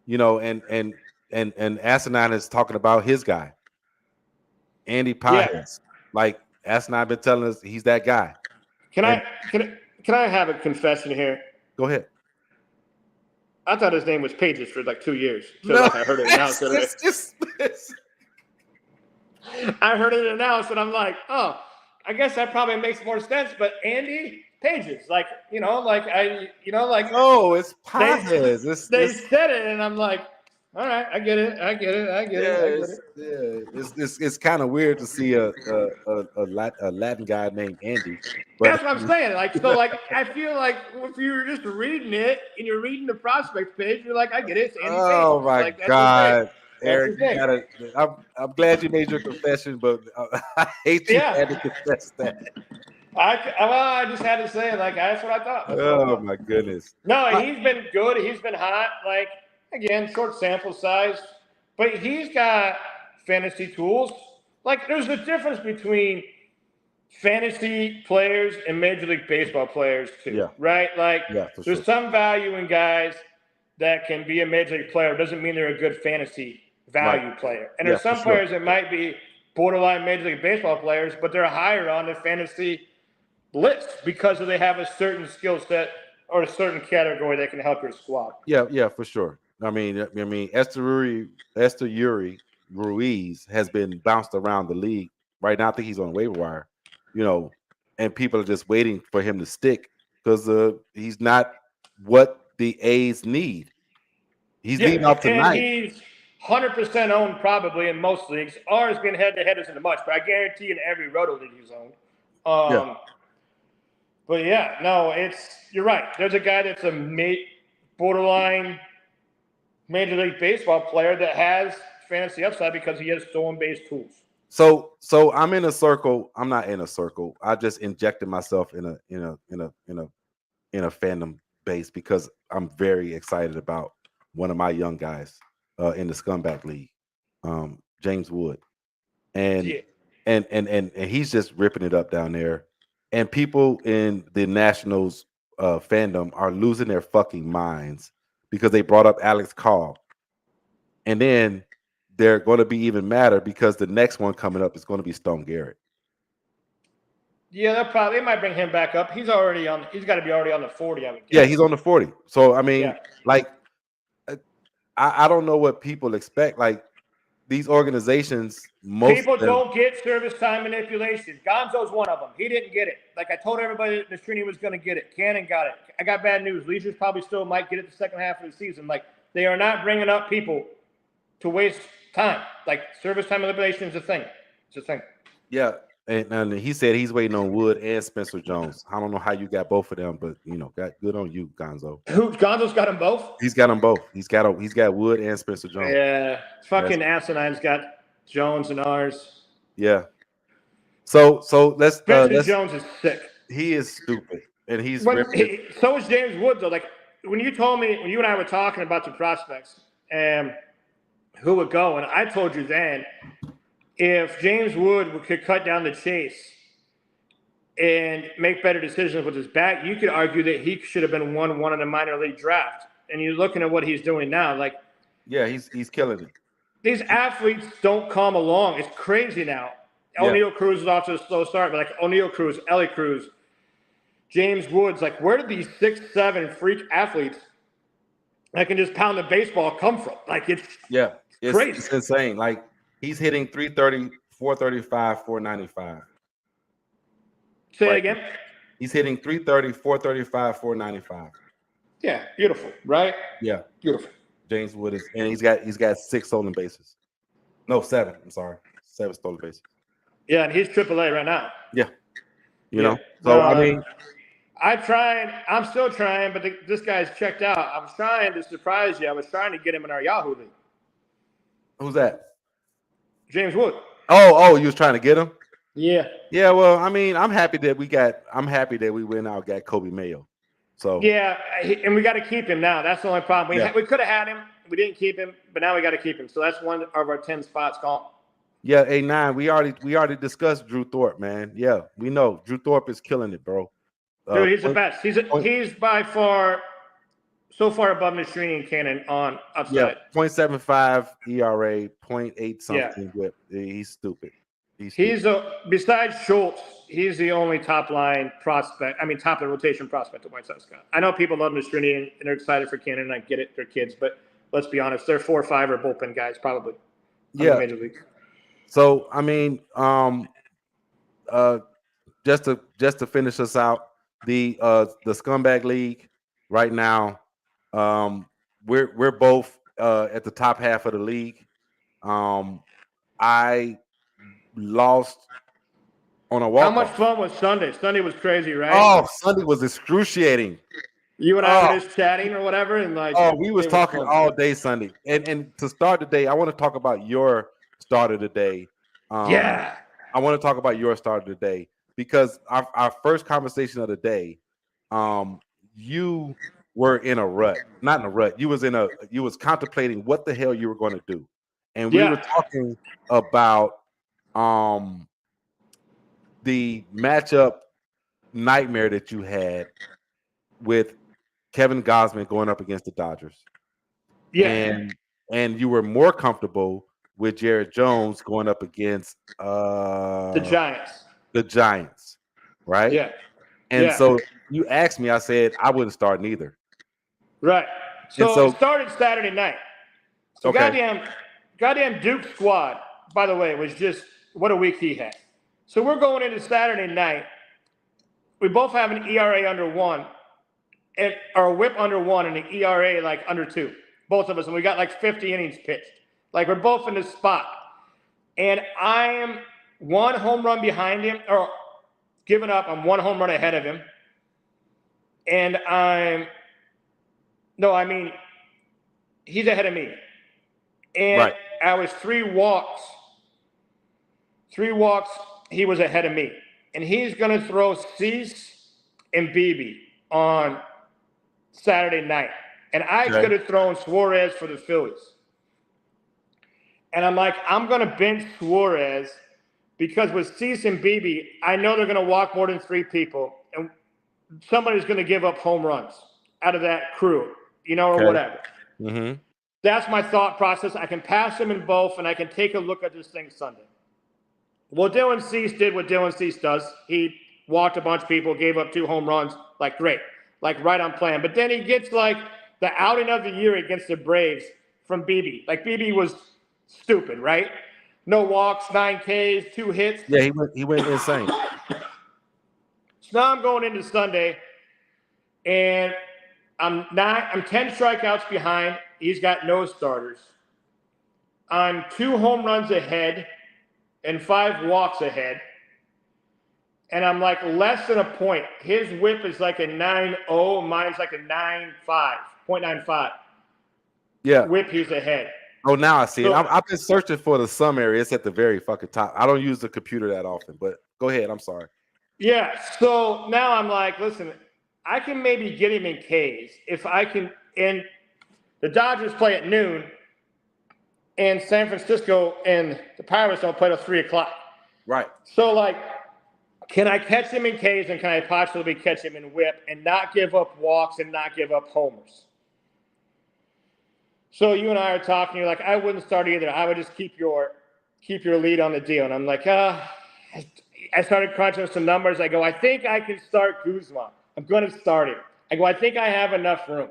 you know, and Asinine is talking about his guy, Andy Paez. Yeah. Like Asinine been telling us he's that guy. Can I have a confession here? Go ahead. I thought his name was Pages for like 2 years. I heard it announced. I heard it announced, and I'm like, oh, I guess that probably makes more sense. But Andy Pages, like, no, it's Pages. They said it, and I'm like, all right, I get it. It's kind of weird to see a Latin guy named Andy. But that's what I'm saying. Like, so, like, I feel like if you're just reading it and you're reading the prospects page, you're like, I get it. It's Andy oh Pages. my God, Eric, I'm glad you made your confession, but I hate you had to confess that. I just had to say it. Like, that's what I thought. My goodness. No, he's been good. He's been hot. Like, again, short sample size, but he's got fantasy tools. Like, there's a difference between fantasy players and Major League Baseball players too, right? Like, there's some value in guys that can be a Major League player. It doesn't mean they're a good fantasy value player. And there's some players that might be borderline Major League Baseball players, but they're higher on the fantasy list because they have a certain skill set or a certain category that can help your squad. Yeah, for sure. I mean, Esther Yuri Ruiz has been bounced around the league. Right now, I think he's on the waiver wire, you know, and people are just waiting for him to stick because he's not what the A's need. He's leading off tonight. And he's 100% owned probably in most leagues. Ours being head-to-head isn't much, but I guarantee in every Roto league he's owned. But, you're right. There's a guy that's a borderline Major League Baseball player that has fantasy upside because he has stolen base tools. So I'm in a circle. I'm not in a circle. I just injected myself in a fandom base because I'm very excited about one of my young guys in the Scumbag League, James Wood, and Yeah. and he's just ripping it up down there, and people in the Nationals fandom are losing their fucking minds because they brought up Alex Call, and then they're going to be even madder because the next one coming up is going to be Stone Garrett. Yeah, they might bring him back up. He's got to be already on the 40. I would guess. Yeah, he's on the 40. So I mean, Yeah. like, I don't know what people expect. Like these organizations, People don't get service time manipulation. Gonzo's one of them. He didn't get it. Like I told everybody that Nastrini was going to get it. Cannon got it. I got bad news. Leisure probably still might get it the second half of the season. Like they are not bringing up people to waste time. Like service time manipulation is a thing. It's a thing. Yeah. And he said he's waiting on Wood and Spencer Jones. I don't know how you got both of them, but got good on you, Gonzo. Gonzo's got them both? He's got them both. He's got Wood and Spencer Jones. Yeah. Fucking Asine's got Jones and ours. Yeah. So let's Spencer Jones is sick. He is stupid. And so is James Wood though. Like when you and I were talking about the prospects and who would go, and I told you then if James Wood could cut down the chase and make better decisions with his bat, you could argue that he should have been one in a minor league draft. And you're looking at what he's doing now. Like, yeah, he's killing it. These athletes don't come along. It's crazy now. Yeah. O'Neal Cruz is off to a slow start, but like O'Neal Cruz, Ellie Cruz, James Woods, like where did these 6'7" freak athletes that can just pound the baseball come from? Like it's crazy. It's insane. Like he's hitting 330, 435, 495. Say it again. He's hitting 330, 435, 495. Yeah, beautiful, right? Yeah, beautiful. James Wood is, and he's got 6 stolen bases. No, 7. I'm sorry, 7 stolen bases. Yeah, and he's AAA right now. Yeah, you know. So I mean, I'm still trying, but this guy's checked out. I was trying to surprise you. I was trying to get him in our Yahoo league. Who's that? James Wood. Oh, you was trying to get him? Yeah. Yeah. Well, I mean, I'm happy that we went out and got Kobe Mayo. So yeah, and we got to keep him now. That's the only problem. We could have had him. We didn't keep him, but now we got to keep him. So that's one of our 10 spots gone. Yeah, A9. We already discussed Drew Thorpe, man. Yeah, we know Drew Thorpe is killing it, bro. Dude, he's the best. He's by far so far above Nastrini and Cannon on upside. Yeah, 0.75 ERA, 0.8 something whip. He's stupid. Besides Schultz, he's the only top line prospect. I mean, top of the rotation prospect at White Sox got. I know people love Nastrini and they're excited for Cannon, and I get it. They're kids, but let's be honest, they're 4 or 5 or bullpen guys probably. Yeah. Major League. So I mean, just to finish us out, the Scumbag League right now, we're both at the top half of the league. I lost on a walk. How much fun was Sunday? Sunday was crazy, right? Oh, Sunday was excruciating. You and I were just chatting or whatever, and like we was talking all day Sunday. And to start the day, I want to talk about your start of the day. I want to talk about your start of the day because our first conversation of the day, you were in a rut. Not in a rut. You was contemplating what the hell you were going to do. And we were talking about the matchup nightmare that you had with Kevin Gausman going up against the Dodgers. Yeah. And you were more comfortable with Jared Jones going up against the Giants. The Giants, right? Yeah. And so you asked me, I said I wouldn't start neither. Right. So it started Saturday night. So goddamn Duke squad, by the way, was just what a week he had. So we're going into Saturday night. We both have an ERA under 1, or a whip under 1, and an ERA like under 2. Both of us, and we got like 50 innings pitched. Like we're both in this spot. And I am 1 home run behind him, or giving up. I'm 1 home run ahead of him. And he's ahead of me. And Right. I was 3 walks. 3 walks, he was ahead of me. And he's going to throw Cease and Beebe on Saturday night. And I could have thrown Suarez for the Phillies. And I'm like, I'm going to bench Suarez because with Cease and Beebe, I know they're going to walk more than 3 people. And somebody's going to give up home runs out of that crew, or whatever. Mm-hmm. That's my thought process. I can pass them in both, and I can take a look at this thing Sunday. Well, Dylan Cease did what Dylan Cease does. He walked a bunch of people, gave up 2 home runs. Like, great. Like, right on plan. But then he gets, like, the outing of the year against the Braves from Beebe. Like, Beebe was stupid, right? No walks, 9 Ks, 2 hits. Yeah, he went insane. So now I'm going into Sunday, and I'm 10 strikeouts behind. He's got no starters. I'm 2 home runs ahead and 5 walks ahead. And I'm like less than a point. His whip is like a 9.0. Mine's like a 0.95. Yeah. Whip, he's ahead. Oh, now I see it. I've been searching for the sum area. It's at the very fucking top. I don't use the computer that often, but go ahead. I'm sorry. Yeah. So now I'm like, listen, I can maybe get him in Ks if I can. And the Dodgers play at noon, and San Francisco and the Pirates don't play till 3 o'clock. Right. So, like, can I catch him in Ks and can I possibly catch him in whip and not give up walks and not give up homers? So you and I are talking. You're like, I wouldn't start either. I would just keep your lead on the deal. And I'm like, I started crunching some numbers. I go, I think I can start Guzman. I'm going to start him. I go, I think I have enough room.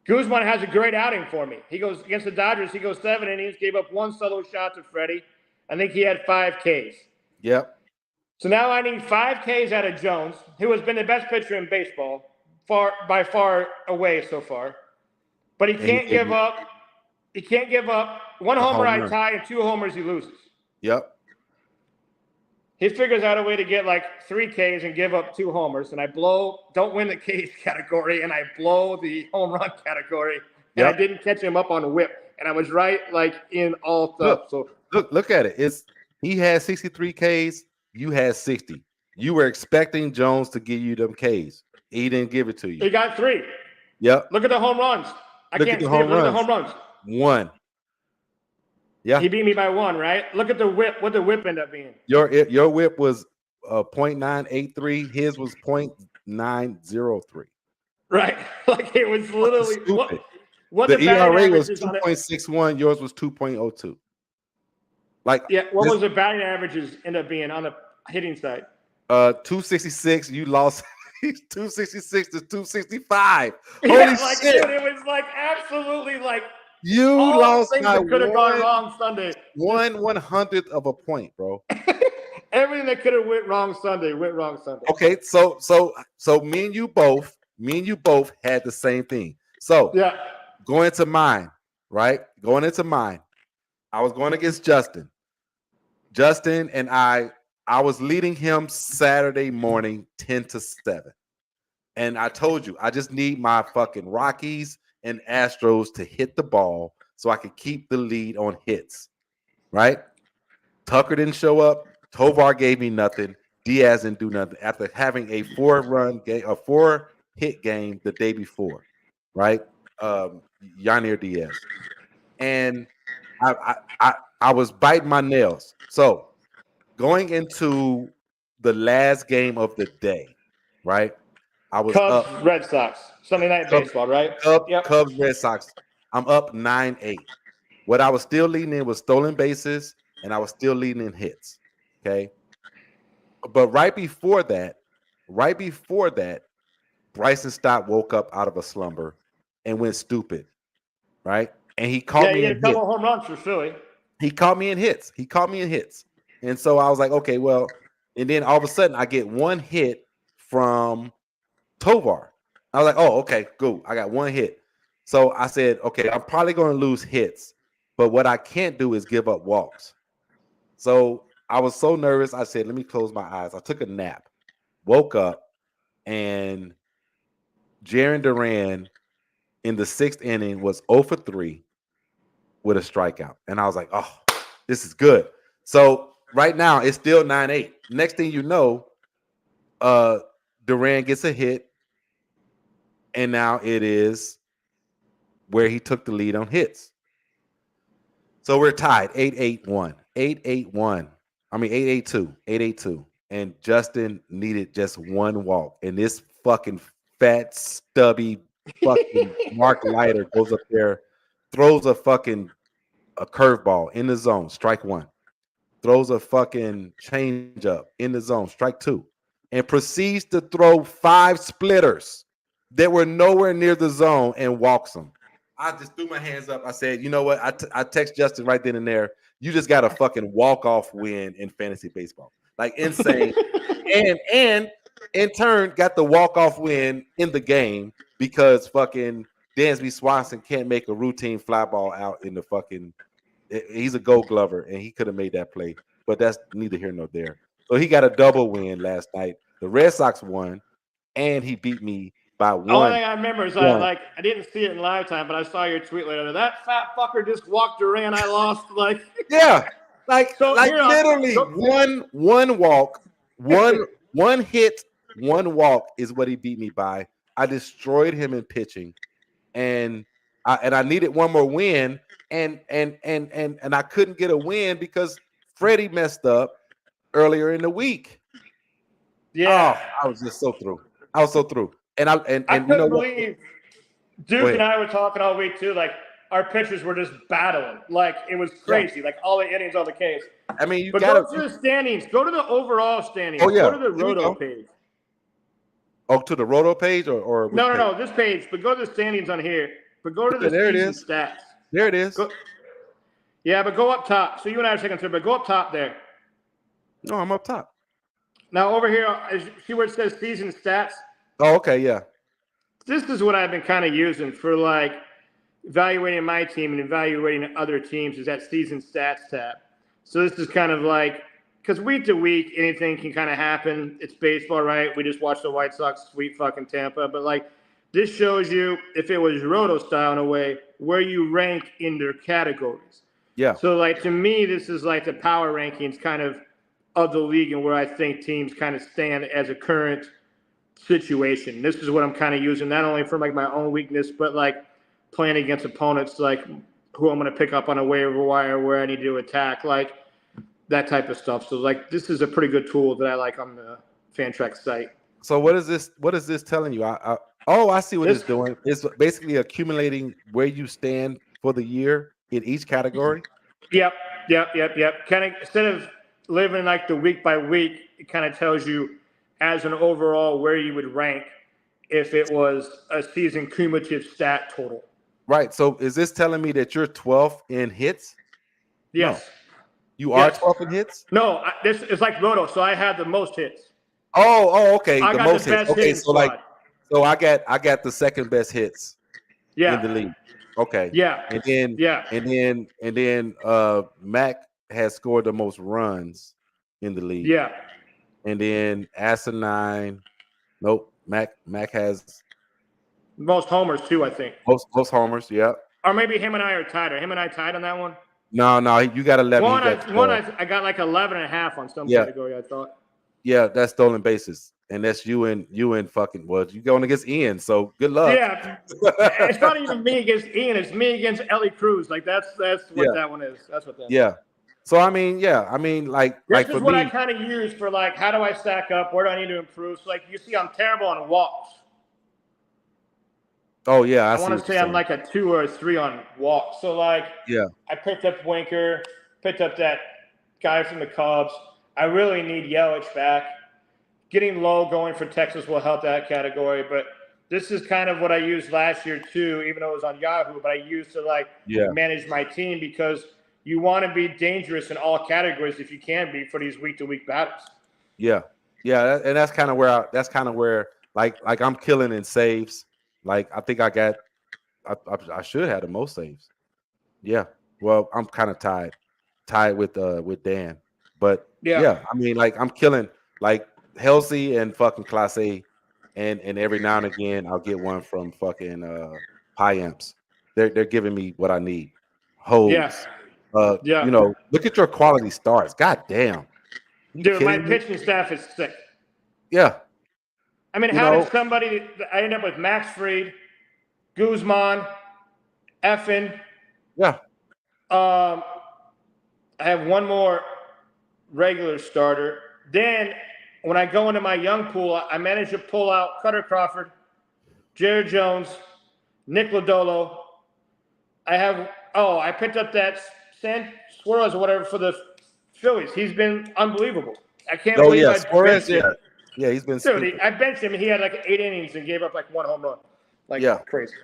Guzman has a great outing for me. He goes against the Dodgers. He goes 7 innings, gave up 1 solo shot to Freddie. I think he had 5 Ks. Yep. So now I need 5 Ks out of Jones, who has been the best pitcher in baseball, by far away so far. But he can't give up. He can't give up 1 homer I tie and 2 homers he loses. Yep. He figures out a way to get like 3 Ks and give up 2 homers, and I don't win the Ks category, and I blow the home run category, and I didn't catch him up on the whip, and I was right like in all stuff. Look at it. He had 63 Ks. You had 60. You were expecting Jones to give you them Ks. He didn't give it to you. He got 3. Yep. Look at the home runs. Look at the home runs. 1. Yeah. He beat me by 1, right? Look at the whip. What the whip ended up being? Your whip was 0.983. His was 0.903. Right. Like it was literally what the ERA was 2.61. Yours was 2.02. Like what was the batting averages end up being on the hitting side? 266. You lost 266 to 265. Holy shit! Dude, it was like absolutely like you lost. Things that could have gone wrong Sunday. 1/100th of a point, bro. Everything that could have went wrong Sunday went wrong Sunday. Okay, so me and you both had the same thing. So going into mine, right? Going into mine, I was going against Justin. Justin and I was leading him Saturday morning 10-7. And I told you, I just need my fucking Rockies and Astros to hit the ball so I could keep the lead on hits, right? Tucker didn't show up. Tovar gave me nothing. Diaz didn't do nothing after having a 4-hit game the day before, right? Yanier Diaz. And I was biting my nails. So going into the last game of the day, right? I was Cubs, up. Red Sox, Sunday night baseball, right? Cubs, Red Sox. I'm up 9-8. What I was still leading in was stolen bases, and I was still leading in hits. Okay. But right before that, Bryson Stott woke up out of a slumber and went stupid. Right. And he caught me in hits. Yeah, he had a couple home runs for Philly. He caught me in hits. And so I was like, okay, well, and then all of a sudden I get 1 hit from Tovar. I was like, oh, okay, cool. I got 1 hit. So I said, okay, I'm probably going to lose hits, but what I can't do is give up walks. So I was so nervous. I said, let me close my eyes. I took a nap, woke up, and Jarren Duran in the 6th inning was 0 for 3 with a strikeout. And I was like, oh, this is good. So right now it's still 9-8. Next thing you know, Duran gets a hit, and now it is where he took the lead on hits. So we're tied 8-8-1. 8-8-1. I mean 8-8-2. 8-8-2. And Justin needed just one walk. And this fucking fat, stubby fucking Mark Leiter goes up there, throws a curveball in the zone, strike 1. Throws a fucking changeup in the zone, strike 2. And proceeds to throw 5 splitters that were nowhere near the zone and walks them. I just threw my hands up. I said, you know what? I text Justin right then and there. You just got a fucking walk-off win in fantasy baseball. Like insane. and in turn got the walk-off win in the game because fucking Dansby Swanson can't make a routine fly ball out in the fucking he's a gold glover and he could have made that play, but that's neither here nor there. So he got a double win last night. The Red Sox won and he beat me by 1. Only thing I remember is I didn't see it in live time, but I saw your tweet later. That fat fucker just walked Duran. I lost. Yeah, so literally one walk, one hit, one walk is what he beat me by. I destroyed him in pitching, and I needed one more win, and I couldn't get a win because Freddie messed up earlier in the week. Yeah, I was just so through. I was so through. And I couldn't believe Duke and I were talking all week too. Like our pitchers were just battling. Like it was crazy. Yeah. Like all the innings on the case. I mean, go to the standings. Go to the overall standings. Oh yeah. Go to the Roto page. Oh, to the Roto page or no, this page. But go to the standings on here. But go to the season stats. There it is. Yeah, but go up top. So you and I are taking through, but go up top there. No, I'm up top. Now over here, see where it says season stats. Oh, okay, yeah. This is what I've been kind of using for like evaluating my team and evaluating other teams is that season stats tab. So this is kind of like, because week to week, anything can kind of happen. It's baseball, right? We just watched the White Sox sweep fucking Tampa. But like this shows you, if it was Roto style in a way, where you rank in their categories. Yeah. So like to me, this is like the power rankings kind of the league and where I think teams kind of stand as a current situation. This is what I'm kind of using, not only for like my own weakness, but like playing against opponents, like who I'm going to pick up on a waiver wire, where I need to attack, like that type of stuff. So like this is a pretty good tool that I like on the Fantrax site. So what is this telling you? I see what it's doing. It's basically accumulating where you stand for the year in each category. Yep. Kind of instead of living like the week by week, it kind of tells you as an overall where you would rank if it was a season cumulative stat total. Right. So is this telling me that you're 12th in hits? Yes. No. You are 12th in hits? No, this is like Roto. So I had the most hits. Oh, okay. I got most the best hits. Okay, so I got the second best hits in the league. Okay. Yeah. And then Mac has scored the most runs in the league. Yeah. And then Asinine. Nope. Mac has most homers too, I think. Most homers, yeah. Or maybe him and I are tied. Are him and I tied on that one? No, you got 11. I got like 11 and a half on some category, I thought. Yeah, that's stolen bases. And that's you and fucking you're going against Ian, so good luck. Yeah. It's not even me against Ian, it's me against Ellie Cruz. Like that's what that one is. That's what that is. Yeah. So like this for is what me, I kind of use for like how do I stack up? Where do I need to improve? So like you see, I'm terrible on walks. Oh yeah, I want to say I'm like a 2 or a 3 on walks. So like I picked up Winker, picked up that guy from the Cubs. I really need Yelich back. Getting low going for Texas will help that category, but this is kind of what I used last year too, even though it was on Yahoo, but I used to manage my team because you want to be dangerous in all categories if you can be for these week-to-week battles. Yeah, and that's kind of where like I'm killing in saves. Like I think I should have the most saves. Yeah, well I'm kind of tied with Dan, but I mean like I'm killing like Halsey and fucking Class A, and every now and again I'll get one from fucking pie amps. They're giving me what I need. Hoes. Yeah. Look at your quality starts. God damn. You Dude, my kidding me? pitching staff is sick. Yeah. I mean, how did somebody – I ended up with Max Fried, Guzman, Effin. Yeah. I have one more regular starter. Then when I go into my young pool, I managed to pull out Cutter Crawford, Jared Jones, Nick Lodolo. I picked up that San Suarez or whatever for the Phillies. He's been unbelievable. I can't believe I benched him. Yeah, he's been Dude, I benched him. He had like 8 innings and gave up like 1 home run. Crazy.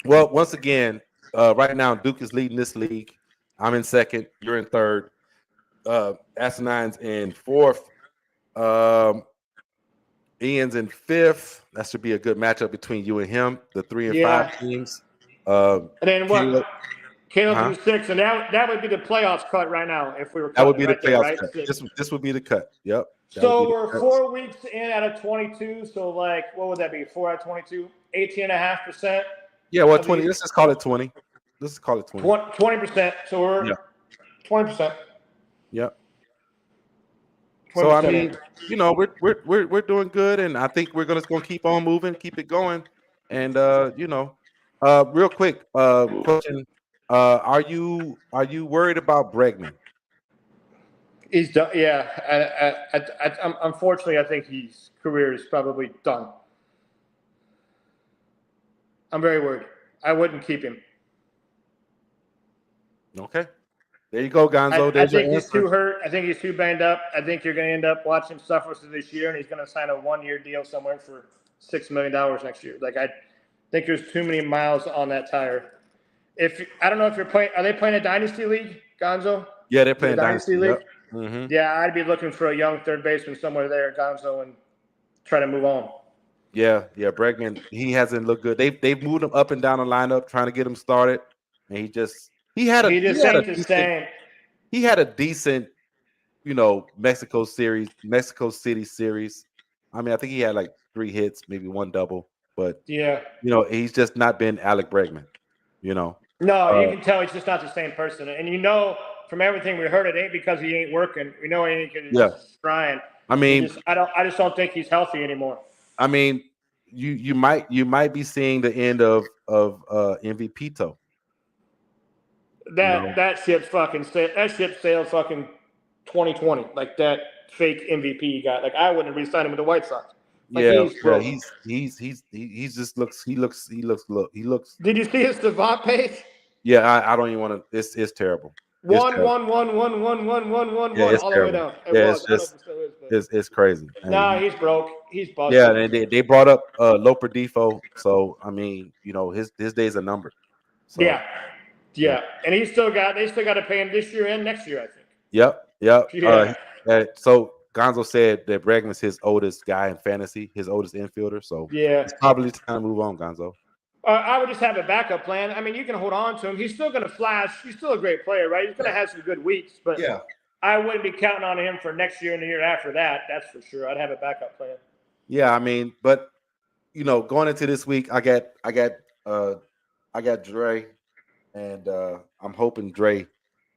Well, once again, right now Duke is leading this league. I'm in second. You're in third. Asanine's in fourth. Ian's in fifth. That should be a good matchup between you and him, the 3 and 5 teams. And then what? Caleb's in sixth, and that would be the playoffs cut right now if we were that would be right the playoffs there, right? cut. This would be the cut. Yep. So we're 4 weeks in out of 22. So what would that be? 4 out of 22, 18.5%. Yeah, well, 20. Let's just call it 20. Let's call it 20. 20%. So we're 20%. Yep. So I mean, we're doing good, and I think we're gonna keep on moving, keep it going, and real quick question: Are you worried about Bregman? He's done. Yeah. Unfortunately, I think his career is probably done. I'm very worried. I wouldn't keep him. Okay. There you go, Gonzo. I think he's too hurt. I think he's too banged up. I think you're going to end up watching him suffer through this year, and he's going to sign a 1-year deal somewhere for $6 million next year. I think there's too many miles on that tire. I don't know if you're playing. Are they playing a dynasty league, Gonzo? Yeah, they're playing dynasty league. Yep. Mm-hmm. Yeah, I'd be looking for a young third baseman somewhere there, Gonzo, and try to move on. Yeah, Bregman. He hasn't looked good. They've moved him up and down the lineup, trying to get him started, and he had a decent, Mexico City series. I mean, I think he had like 3 hits, maybe 1 double, but he's just not been Alec Bregman. No, you can tell he's just not the same person, and from everything we heard, it ain't because he ain't working. We know he ain't because he's trying. I mean, I just don't think he's healthy anymore. I mean, you might be seeing the end of MVP toe. That ship sailed fucking 2020. Like that fake MVP he got. Like I wouldn't have re-signed him with the White Sox. Like, he just looks. He looks. Did you see his Savant page? Yeah, I don't even want to. It's terrible. 1 all the way down. It's crazy. He's broke. He's busted. Yeah, and they brought up Loper Defo. So I mean, his days are numbered. So, yeah, and they still got to pay him this year and next year, I think. Yep. Yeah. So Gonzo said that Bregman's his oldest guy in fantasy, his oldest infielder. So it's probably time to move on, Gonzo. I would just have a backup plan. I mean, you can hold on to him. He's still going to flash. He's still a great player, right? He's going to have some good weeks, but I wouldn't be counting on him for next year and the year after that. That's for sure. I'd have a backup plan. Yeah, I mean, but going into this week, I got Dre, and I'm hoping Dre.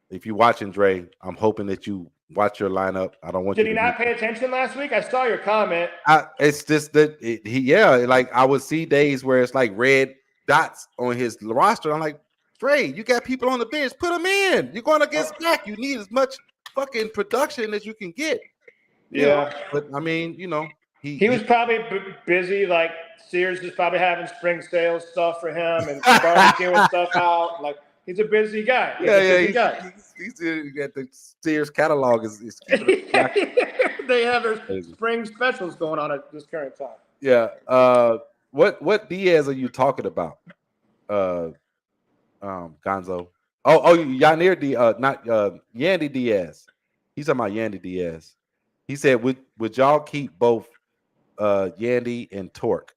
If you're watching Dre, I'm hoping that you watch your lineup. I don't want. Did he not pay attention last week? I saw your comment. It's just that like I would see days where it's like red dots on his roster. I'm like, Dre, you got people on the bench, put them in. You're going against Mac. You need as much fucking production as you can get. But I mean, he was probably busy. Like Sears is probably having spring sales stuff for him and barbecuing stuff out. Like he's a busy guy. He's got the Sears catalog is they have their spring specials going on at this current time. Yeah. What Diaz are you talking about? Gonzo. Oh, Yanir Diaz, not Yandy Diaz. He's talking about Yandy Diaz. He said, would y'all keep both Yandy and Torque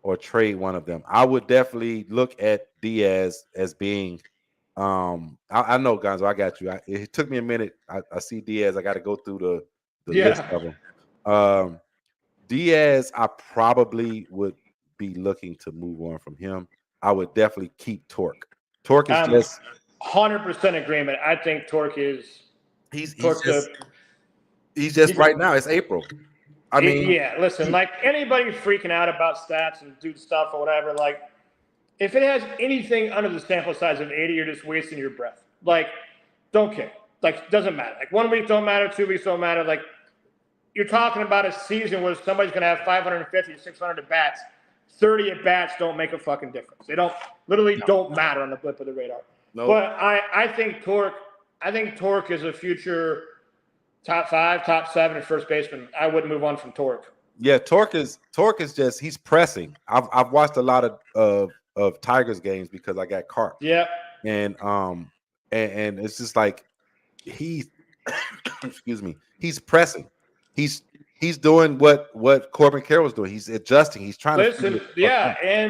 or trade one of them? I would definitely look at Diaz as being I know, Gonzo, I got you. It took me a minute. I see Diaz. I got to go through the list of them. Diaz, I probably would be looking to move on from him. I would definitely keep Torque. Torque is just 100% agreement. I think Torque is he's Torque's just right now. It's April. I mean, yeah. Listen, like anybody freaking out about stats and dude stuff or whatever, like if it has anything under the sample size of 80, you're just wasting your breath. Like, don't care. Like, doesn't matter. Like 1 week don't matter, 2 weeks don't matter. Like, you're talking about a season where somebody's going to have 550, 600 at bats. 30 at bats don't make a fucking difference. They don't matter on the blip of the radar. Nope. But I think Torque is a future top 5, top 7 at first baseman. I wouldn't move on from Torque. Yeah, Torque is just he's pressing. I've watched a lot of Tigers games because I got Carp. Yeah. And it's just like he's excuse me, he's pressing. He's doing what Corbin Carroll's doing. He's adjusting. He's trying to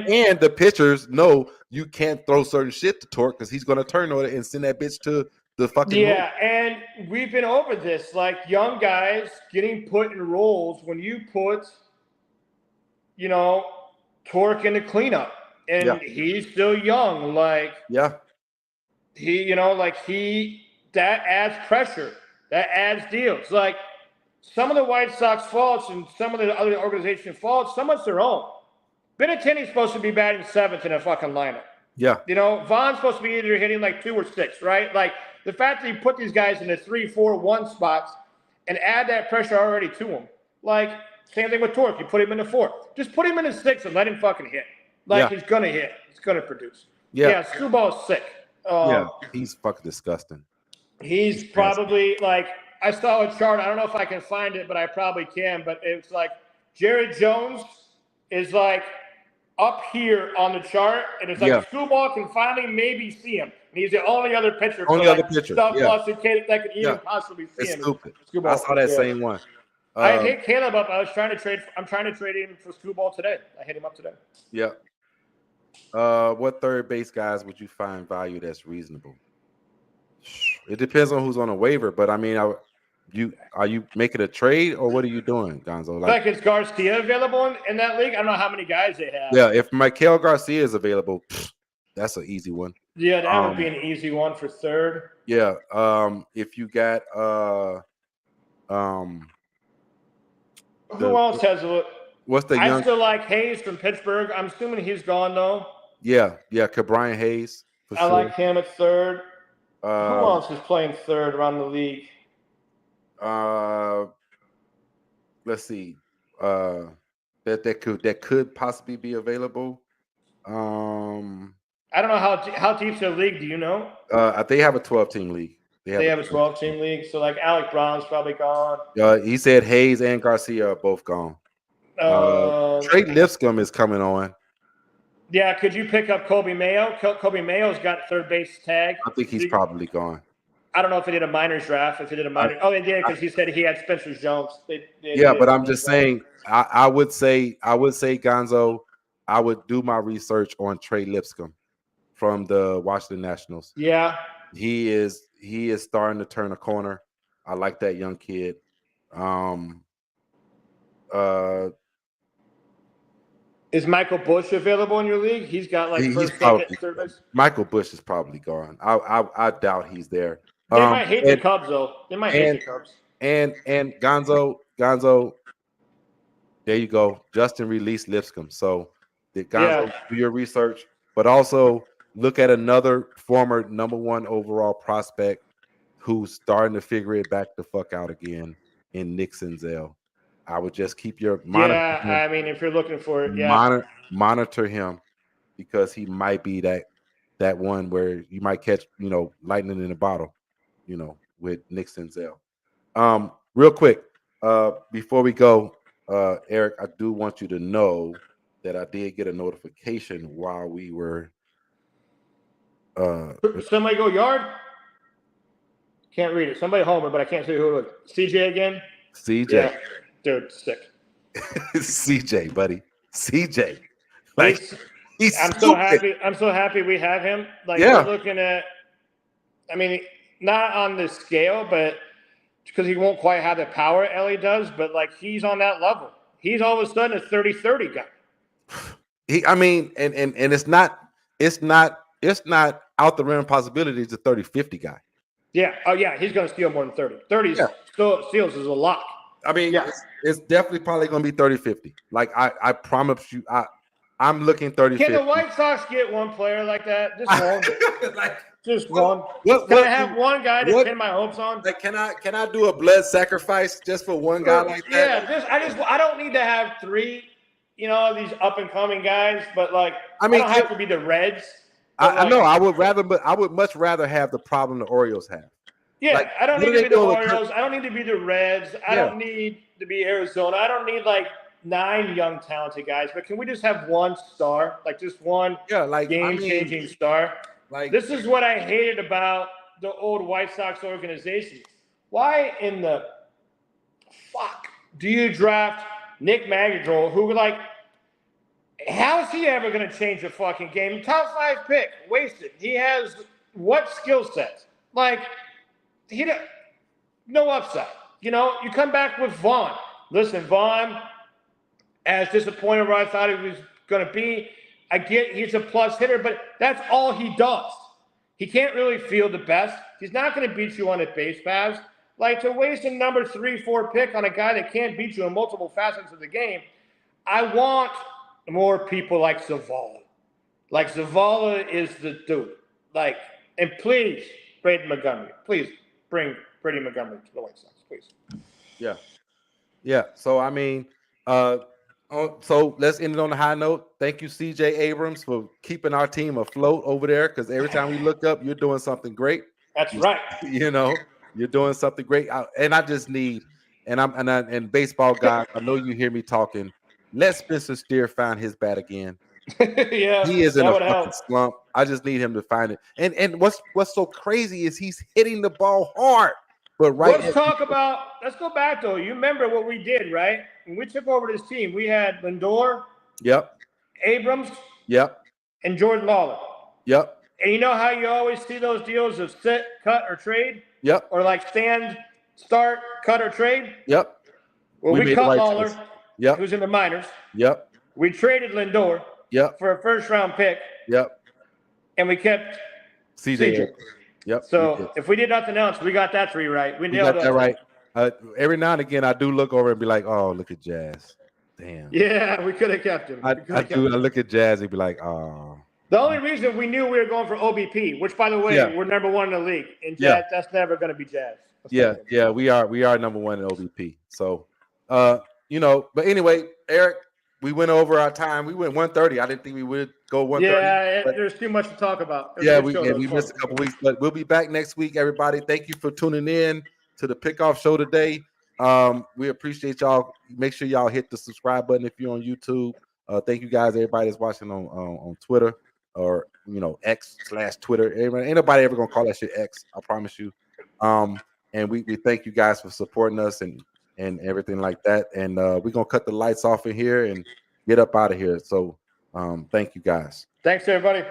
and the pitchers know you can't throw certain shit to Torque because he's gonna turn on it and send that bitch to the fucking moon. And we've been over this, like young guys getting put in roles when you put, Torque in the cleanup. And he's still young. Like that adds pressure. That adds deals. Like some of the White Sox faults and some of the other organization faults, some of it's their own. Benintendi's supposed to be batting 7th in a fucking lineup. Yeah. Vaughn's supposed to be either hitting like 2 or 6, right? Like the fact that you put these guys in the 3, 4, 1 spots and add that pressure already to them. Like same thing with Torque. You put him in the 4. Just put him in the 6 and let him fucking hit. Like he's gonna hit. He's gonna produce. Yeah, Screwball is sick. He's fucking disgusting. He's probably like I saw a chart. I don't know if I can find it, but I probably can. But it's like Jared Jones is like up here on the chart, and it's like Screwball can finally maybe see him. And he's the only other pitcher. Stuff lost that can even possibly see him. It's stupid. Screwball. I saw that same one. I hit Caleb up. I'm trying to trade him for Screwball today. I hit him up today. Yeah. What third base guys would you find value that's reasonable? It depends on who's on a waiver, but I mean, are you making a trade or what are you doing, Gonzo? Like is Garcia available in that league? I don't know how many guys they have. Yeah, if Michael Garcia is available, that's an easy one. Yeah, that would be an easy one for third. Yeah. If you got who else has a what's the I still like Hayes from Pittsburgh. I'm assuming he's gone though. Yeah, Brian Hayes. I like him at third. Who else is playing third around the league? Let's see. That could possibly be available. I don't know how deep's their league. Do you know? They have a 12-team league. They have a 12-team league. So like Alec Brown's probably gone. He said Hayes and Garcia are both gone. Trey Lipscomb is coming on. Yeah, could you pick up Kobe Mayo? Kobe Mayo's got third base tag. I think he's probably gone. I don't know if they did a minors draft. If they did a minor, they did because he said he had Spencer Jones. But I'm just saying. I would say Gonzo. I would do my research on Trey Lipscomb from the Washington Nationals. Yeah, he is starting to turn a corner. I like that young kid. Is Michael Bush available in your league? He's got like first, second, third base. Michael Bush is probably gone. I doubt he's there. They might hate the Cubs though. They might hate the Cubs. And Gonzo, there you go. Justin released Lipscomb. So Gonzo, do your research, but also look at another former number 1 overall prospect who's starting to figure it back the fuck out again in Nick Senzel. I would just keep your monitor. Yeah, I mean, if you're looking for it, monitor him because he might be that one where you might catch, lightning in a bottle, with Nick Senzel. Real quick, before we go, Eric, I do want you to know that I did get a notification while we were. Somebody go yard. Can't read it. Somebody homer, but I can't see who it was. CJ again. CJ. Yeah. Dude, sick. CJ, buddy. CJ. He's I'm so happy. I'm so happy we have him. We're looking at, I mean, not on the scale, but because he won't quite have the power Ellie does, but he's on that level. He's all of a sudden a 30-30 guy. And it's not it's not out the realm possibility. It's a 30-50 guy. Yeah. Oh, yeah. He's going to steal more than 30. 30 steals is a lot. I mean, it's definitely probably going to be 30-50. Like I promise you, I'm looking 30-50. Can the White Sox get one player like that? Just one. Just one. Can I have one guy to pin my hopes on? Like, can I do a blood sacrifice just for one guy like that? Yeah, I don't need to have 3, these up and coming guys, but like I don't have to be the Reds. I know. I would much rather have the problem the Orioles have. Yeah, like, I don't need to be the Orioles. I don't need to be the Reds. I don't need to be Arizona. I don't need like 9 young talented guys. But can we just have one star, like just one game-changing star? Like, this is what I hated about the old White Sox organization. Why in the fuck do you draft Nick Madrigal, who how is he ever going to change the fucking game? Top 5 pick, wasted. He has what skill sets? Like, no upside. You come back with Vaughn. Listen, Vaughn, as disappointed where I thought he was going to be, I get he's a plus hitter, but that's all he does. He can't really field the best. He's not going to beat you on a base paths. Like, to waste a number 3, 4 pick on a guy that can't beat you in multiple facets of the game, I want more people like Zavala. Like, Zavala is the dude. Like, and please, Brady Montgomery, please bring Brady Montgomery to the White Sox, please. Yeah. So, I mean, so let's end it on a high note. Thank you, CJ Abrams, for keeping our team afloat over there, because every time we look up, you're doing something great. That's right. You're doing something great. And I just need, and baseball guy, I know you hear me talking. Let Spencer Steer find his bat again. Yeah, he is in a fucking slump. I just need him to find it. And what's so crazy is he's hitting the ball hard. But let's go back though. You remember what we did, right? When we took over this team, we had Lindor, yep, Abrams, yep, and Jordan Lawler. Yep. And you know how you always see those deals of sit, cut, or trade? Yep. Or like stand, start, cut, or trade? Yep. Well, we cut Lawler, yep, who's in the minors. Yep. We traded Lindor, yep, for a first-round pick. Yep. And we kept CJ. Yep. So if we did nothing else, we got that 3 right. We nailed that right. Every now and again, I do look over and be like, "Oh, look at Jazz." Damn. Yeah, we could have kept him. I look at Jazz and be like, "Oh." The only reason we knew we were going for OBP, which, by the way, we're number 1 in the league, and Jazz, that's never going to be Jazz. We are number 1 in OBP. So, but anyway, Eric, we went over our time. We went 1:30. I didn't think we would go 1:30. Yeah, there's too much to talk about. We missed a couple weeks, but we'll be back next week, everybody. Thank you for tuning in to the Pickoff Show today. We appreciate y'all. Make sure y'all hit the subscribe button if you're on YouTube. Thank you guys, everybody that's watching on Twitter or X/Twitter. Ain't nobody ever gonna call that shit X. I promise you. And we thank you guys for supporting us and everything like that. And we're gonna cut the lights off in here and get up out of here. So thank you guys. Thanks, everybody.